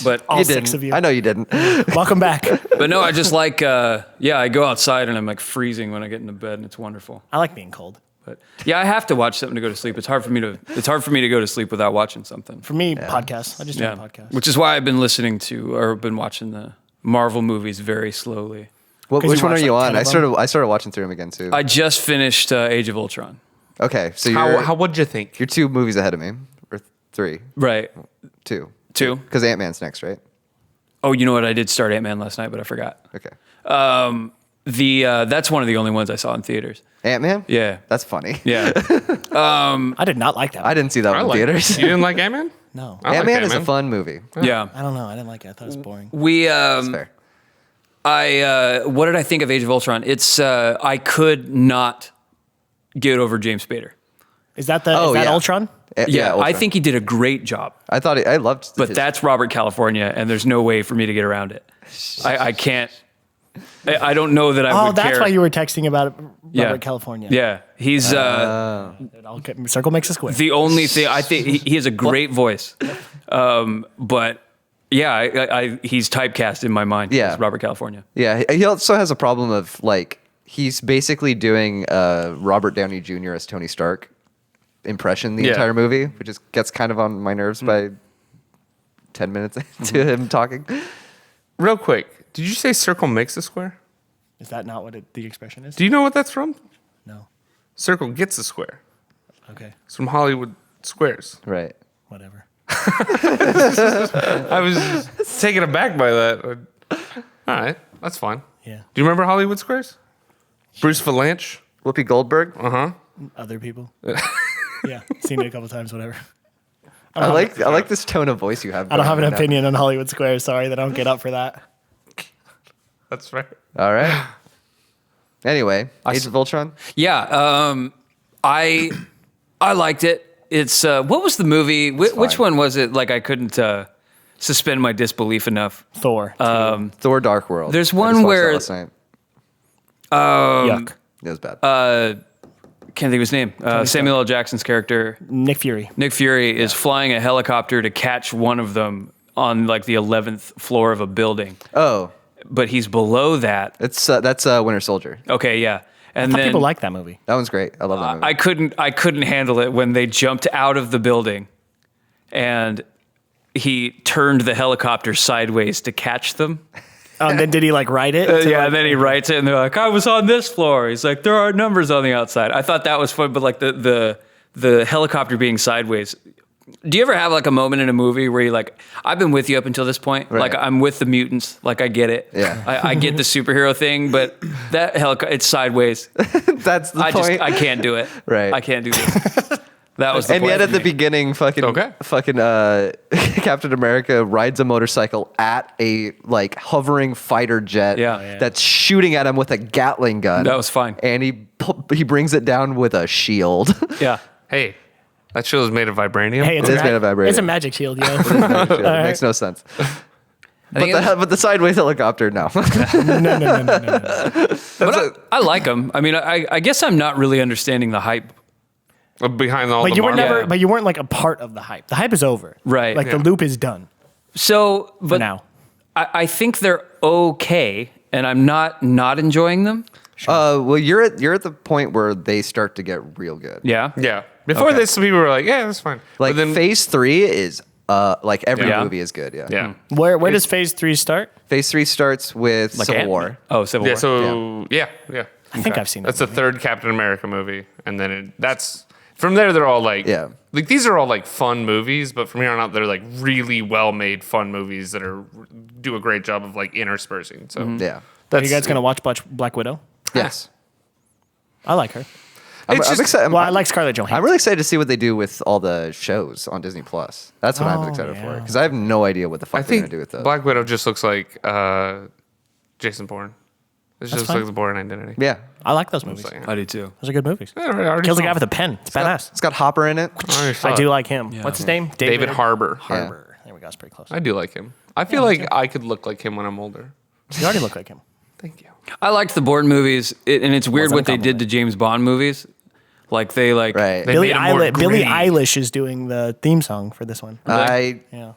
But All You 6 didn't. of you. I know you didn't. Welcome back. but no, I just like I go outside and I'm like freezing when I get into bed and it's wonderful. I like being cold. But yeah, I have to watch something to go to sleep. It's hard for me to go to sleep without watching something. For me, podcasts. I just do a podcast. Which is why I've been listening to or been watching the Marvel movies very slowly. Which you one are watched, you like, on? 10 of them? I started watching through them again too. I just finished Age of Ultron. Okay, so you're What'd you think? you're 2 movies ahead of me, or 3, Right. 2, 2. because Ant-Man's next, right? Oh, you know what? I did start Ant-Man last night, but I forgot. Okay, That's one of the only ones I saw in theaters. Ant-Man. Yeah. That's funny. Yeah. I did not like that. I didn't see that one in theaters. You didn't like Ant-Man? No. I liked Ant-Man is a Ant-Man. fun movie. yeah. I don't know. I didn't like it. I thought it was boring. We That's fair. what did I think of Age of Ultron? It's I could not get over James Spader. Is that Oh, yeah. Ultron? Yeah, I Ultron. think he did a great job. I thought I loved. But that's Robert California, and there's no way for me to get around it. I can't. I don't know that I Oh, would that's care. why you were texting about Robert Yeah. California. Yeah, he's Circle makes a square. the only thing. I think he has a great voice, but yeah, he's typecast in my mind. Yeah. as Robert California. Yeah, he also has a problem of like he's basically doing Robert Downey Jr. as Tony Stark impression the Yeah. entire movie, which is gets kind of on my nerves by 10 minutes into him talking. Real quick, did you say circle makes a square? Is that not what the expression is? Do you know what that's from? No. Circle gets a square. Okay. It's from Hollywood Squares. Right. Whatever. I was just taken aback by that. All right, that's fine. Yeah. Do you remember Hollywood Squares? Bruce Valanche? Whoopi Goldberg. Other people. Yeah. Seen it a couple times. Whatever. I like this tone of voice you have. I don't have an going right opinion on Hollywood Square. Sorry that I don't get up for that. That's right. now. All right. Anyway, Age of Ultron. Yeah, I liked it. It's what was the movie? Which one was it? Like I couldn't suspend my disbelief enough. Thor. Thor: Dark World. There's I one just watched where- that last night. Yuck. It was bad. Can't think of his name. Samuel L. Jackson's character, Nick Fury. Nick Fury, is flying a helicopter to catch one of them on like the 11th floor of a building, Oh, but he's below that. that's Winter Soldier. Okay, yeah, and then People like that movie. That one's great. I love that movie. I couldn't handle it when they jumped out of the building, and he turned the helicopter sideways to catch them. Oh, and then did he like write it? Yeah, and then he writes it, and they're like, "I was on this floor." He's like, "There are numbers on the outside." I thought that was fun, but like the helicopter being sideways. Do you ever have like a moment in a movie where you're like, "I've been with you up until this point. Right. Like I'm with the mutants. Like I get it. Yeah. I get the superhero thing, but that helicopter, it's sideways. That's the point. I can't do it. Right. I can't do this." That was the And point yet for at the me. beginning, fucking Captain America rides a motorcycle at a like hovering fighter jet Yeah. that's shooting at him with a Gatling gun. That was fine. And he brings it down with a shield. Yeah. Hey, that shield is made of vibranium. Hey, it's It is made of vibranium. It's a magic shield, yo. It makes no sense. think But the sideways helicopter, no. But I like him. I mean, I guess I'm not really understanding the hype. Behind all But the you were Marvel. never. Yeah. But you weren't like a part of the hype. The hype is over. Right. Like the Yeah. loop is done So, for but now. I think they're okay, and I'm not enjoying them. Well, you're at the point where they start to get real good. Yeah. Yeah. Before Okay. this, people were like, "Yeah, that's fine." Like but then, phase 3 is like every Yeah. movie is good. Yeah. yeah, Where does Phase 3 start? Phase 3 starts with Like Civil Ant- War. Oh, Civil yeah. War. So yeah. I think I've seen That's that. the third Captain America movie, and then that's from there. They're all like, Yeah. like these are all like fun movies, but from here on out, they're like really well made fun movies that do a great job of like interspersing. So Yeah. Are that's you guys gonna watch Black Widow? Yes. I like her. I'm just- excited. Well, I like Scarlett Johansson. I'm really excited to see what they do with all the shows on Disney Plus. That's what I'm Oh, excited for yeah. because I have no idea what the fuck I they're think gonna do with those. Black Widow just looks like Jason Bourne. It just fine. looks like the Bourne identity. Yeah. I like those movies. So, yeah. I do too. Those are good movies. I already Kills a saw guy it. with a pen. It's badass. It's got Hopper in it. already saw I it. do like him. What's his name? David Harbour. Harbour. There we go. It's pretty close. I do like him. I feel like I could look like him when I'm older. You already look like him. Thank you. I liked the Bourne movies, and it's weird Wasn't what a they did to James Bond movies. Like they like Right. They Billie made him more Billie gritty. Eilish is doing the theme song for this one. I Yeah.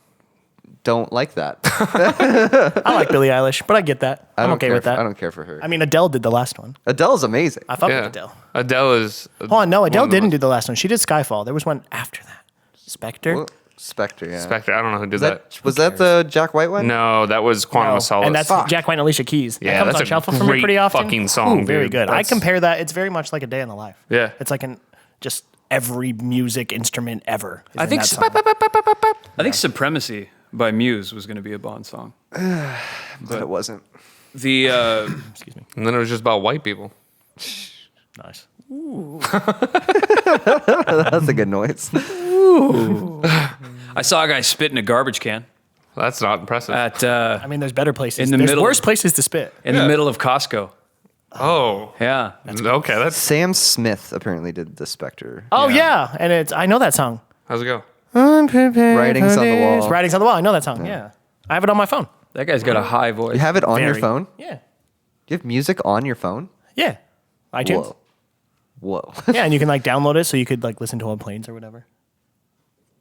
don't like that. I like Billie Eilish, but I get that. I'm don't okay care with that. I don't care for her. I mean, Adele did the last one. Adele's amazing. I fuck Yeah. with Adele. Adele is. Hold on, no, Adele one of the didn't most- do the last one. She did Skyfall. There was one after that. Spectre. Well, Spectre, yeah. Spectre. I don't know who did Was that the Jack White one? No, that was Quantum of Solace. and that's Jack White and Alicia Keys. Yeah, that comes that's on a shuffle for me great pretty often. fucking song, Ooh, very dude. good. I That's- compare that. It's very much like a day in the life. Yeah. It's like just every music instrument ever. is I in think that song. I think Supremacy by Muse was going to be a Bond song. But it wasn't. The Excuse me. And then it was just about white people. Nice. That's a good noise. I saw a guy spit in a garbage can That's not impressive. at I mean, there's better places. In the there's middle- worse places to spit. in the middle of Costco. oh. Yeah. Okay, that's. Sam Smith apparently did the Spectre. Oh yeah, and I know that song. How's it go? Writings on the wall. Writings on the wall. I know that song. Yeah. I have it on my phone. That guy's got a high voice. You have it on your Very. phone? Yeah. You have music on your phone? Yeah. iTunes. Whoa. Yeah, and you can like download it so you could like listen to it on planes or whatever.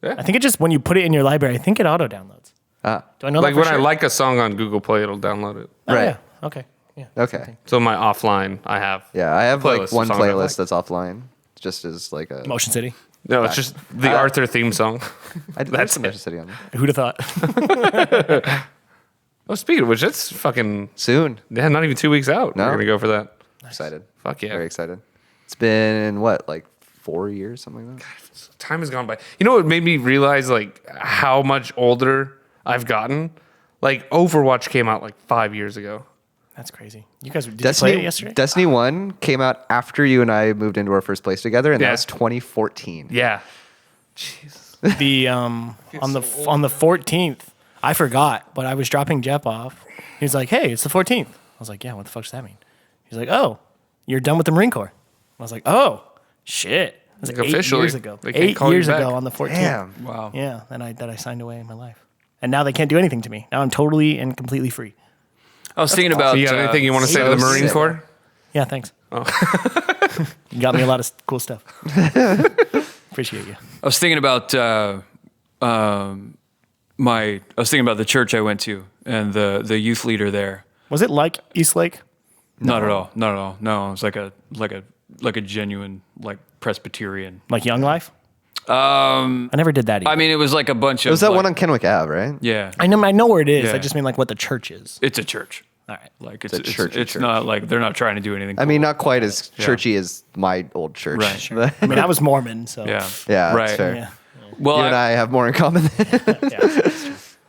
Yeah. I think it just when you put it in your library, I think it auto downloads. Do I know Like that for when I sure? like a song on Google Play, it'll download it. Oh, Right. yeah. Okay. Yeah. Okay. So my offline, I have. Yeah, I have Playlist like of one songs I playlist like. that's offline, just as like a. Motion City. No, it's just the Arthur theme song. That's That's some it. Motion City on there. Who'd have thought? Oh, speaking of which, that's fucking Soon. yeah, not even 2 weeks out. No. We're gonna go for that. Excited. Fuck yeah. Very excited. It's been what, like 4 years, something like that? Time has gone by. You know what made me realize like how much older I've gotten? Like Overwatch came out like 5 years ago. That's crazy. You guys did you play it yesterday? Destiny 1 came out after you and I moved into our first place together, and Yeah. that was 2014. Yeah. The on the 14th, I forgot, but I was dropping Jeff off. He was like, "Hey, it's the 14th." I was like, "Yeah, what the fuck does that mean?" He's like, "Oh, you're done with the Marine Corps." I was like, "Oh, shit." It was like Like 8 officially, years ago. they can't 8 call you years back. ago on the 14th. Damn. Wow. Yeah, that I signed away in my life. And now they can't do anything to me. Now I'm totally and completely free. I was thinking about. You got anything you want to say to the so Marine sick. Corps? Yeah, thanks. Oh. You got me a lot of cool stuff. Appreciate you. I was thinking about I was thinking about the church I went to and the youth leader there. Was it like East Lake? Not at all. Not at all. No, it was like a genuine like Presbyterian. Like Young Life? I never did that either. I mean, it was like a bunch of. It was that like- one on Kennewick Ave, right? Yeah, I know where it is. Yeah. I just mean like what the church is. it's a church. All right. Like a churchy it's church. not like they're not trying to do anything. I mean, cool. not quite as churchy as my old church. Right. Sure. I mean, I was Mormon, so Yeah. Yeah, Right. that's fair. yeah. Well, You and I have more in common. Yeah.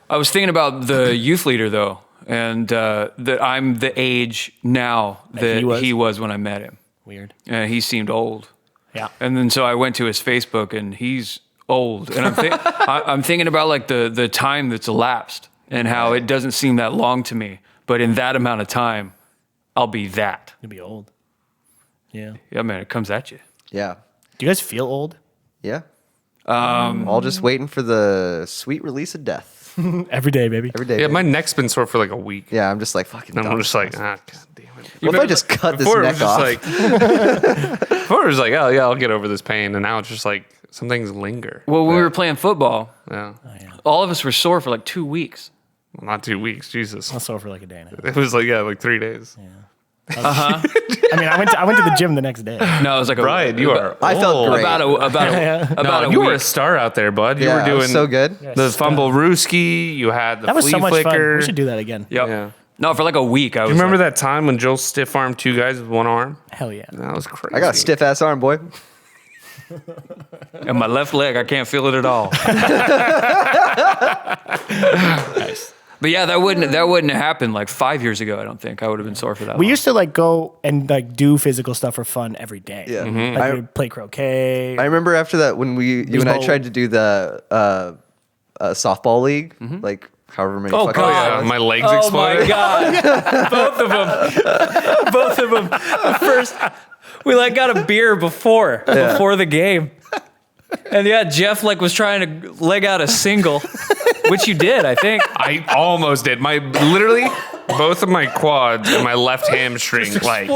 I was thinking about the youth leader though, and that I'm the age now that he was? when I met him. Weird. And he seemed old. Yeah. And then so I went to his Facebook, and he's old. And I'm thinking about like the time that's elapsed and how it doesn't seem that long to me, but in that amount of time, I'll be that. You'll be old. Yeah. Yeah, man, it comes at you. Yeah. Do you guys feel old? Yeah. All just waiting for the sweet release of death Every day, baby. every day. Yeah, baby. my neck's been sore for like a week. Yeah, I'm just like fucking. And I'm done. just like, god damn it. What if I just cut this Before it neck was just off? like, before it was like, oh yeah, I'll get over this pain, and now it's just like some things linger. Well, when we were playing football, Yeah, all of us were sore for like 2 weeks. well, not 2 weeks. Jesus, I'll sore for like a day now. it was like like 3 days. I mean, I went to the gym the next day. No, it was like Brian, you are. I felt old. great. about No, a you week. were a star out there, bud. You Yeah, were it doing was so good. the fumble rooski. You had the That was flea so much flicker. fun. We should do that again. Yep. Yeah. No, for like a week. I was You remember like, that time when Joel stiff armed 2 guys with 1 arm? Hell yeah. That was crazy. I got a stiff ass arm, boy. And my left leg, I can't feel it at all. Nice. But yeah, that wouldn't have happened like 5 years ago. I don't think I would have been sore for that. We long. used to like go and like do physical stuff for fun every day. Yeah. Like we'd play croquet. I remember after that when you and I Baseball. tried to do the softball league, like however many. Oh, fucking Oh, God. yeah, my legs Oh exploded. my god! Both of them. First, we like got a beer before the game, and yeah, Jeff like was trying to leg out a single, which you did, I think. I almost did. My literally both of my quads and my left hamstring like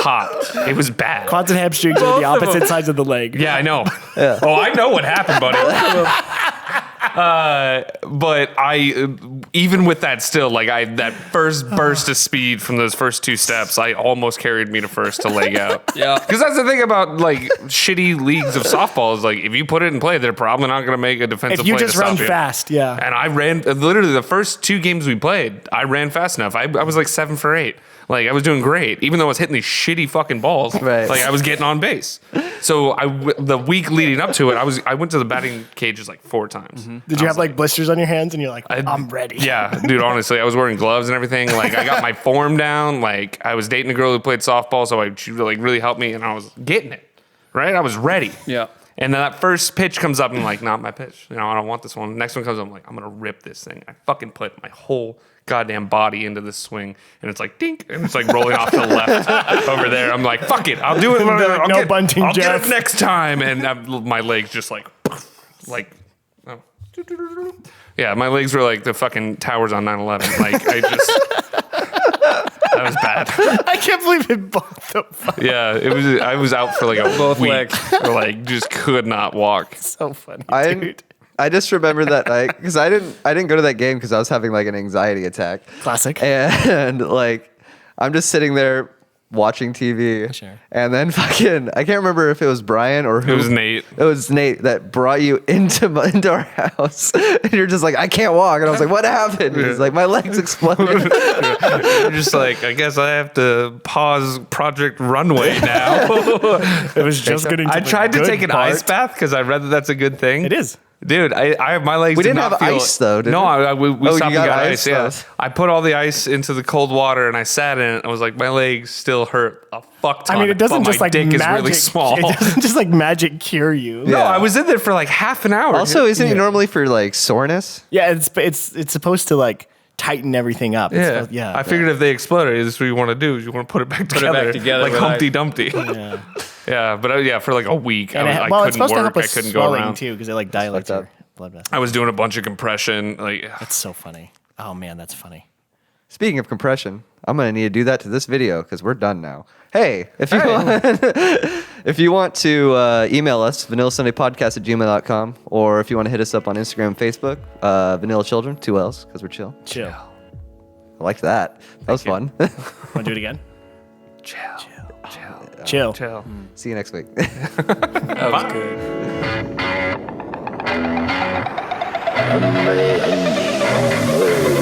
popped. It was bad. Quads and hamstrings are the Both of them. opposite sides of the leg. Yeah, I know. Oh, I know what happened, buddy. But I, even with that, still like that first burst of speed from those first 2 steps, I almost carried me to first to leg out. Yeah. Because that's the thing about like shitty leagues of softball is like if you put it in play, they're probably not going to make a defensive If you play just to stop run you. fast, yeah. And I ran literally the first 2 games we played. I ran fast enough. I was like 7 for 8. Like I was doing great, even though I was hitting these shitty fucking balls. Right. Like I was getting on base. So the week leading up to it, I went to the batting cages like 4 times. Did you have like blisters on your hands and you're like, I- I'm ready? Yeah, dude. Honestly, I was wearing gloves and everything. Like I got my form down. Like I was dating a girl who played softball, so she like really helped me, and I was getting it. Right, I was ready. Yeah. And then that first pitch comes up, and I'm like, not my pitch. You know, I don't want this one. Next one comes up, I'm like, I'm gonna rip this thing. I fucking put my whole goddamn body into this swing, and it's like dink, and it's like rolling off to the left over there. I'm like, fuck it, I'll do it. They're like, I'll "No bunting, I'll get Jeff." it next time. And my legs just like like, oh. Yeah, my legs were like the fucking towers on 9/11. Like, I just, that was bad. I can't believe it both the fuck. Yeah, it was. I was out for like a Both week. legs. Or like, just could not walk. So funny, I dude. I just remember that night because I didn't go to that game because I was having like an anxiety attack. Classic. And like I'm just sitting there watching TV. Sure. And then fucking I can't remember if it was Brian or who. It was Nate. It was Nate that brought you into our house. And you're just like, I can't walk. And I was like, what happened? And he's like, my legs exploded. You're just like, I guess I have to pause Project Runway now. It was just getting. I tried to take an ice bath because I read that that's a good thing. It is. Dude, I my legs. We did didn't not have feel ice, though, did no, we? we Oh, stopped you and got got ice? ice. Yeah, Oh. I put all the ice into the cold water and I sat in it. I was like, my legs still hurt a fuck ton. I mean, it doesn't but just my like dick magic. is really small. It doesn't just like magic cure you. No, I was in there for like half an hour. Also, isn't it normally for like soreness? Yeah, it's supposed to like tighten everything up. It's Yeah, supposed- yeah. I figured if they exploded, this is what you want to do. Is you want to put it back together, together like with Humpty ice. Dumpty. Yeah. Yeah, but yeah, for like a week, And I well, it's couldn't supposed to work. help I with couldn't go swelling around. too because it like dilates fucked your up. blood vessels. I was doing a bunch of compression. Like, That's so funny. Oh man, that's funny. Speaking of compression, I'm gonna need to do that to this video because we're done now. Hey, if you want, if you want to email us, vanillasundaypodcast@gmail.com, or if you want to hit us up on Instagram and Facebook, Vanilla Children, 2 L's, because we're chill. Chill. I liked that. That was fun. Want to do it again? Chill. chill. See you next week. That was good. Monday.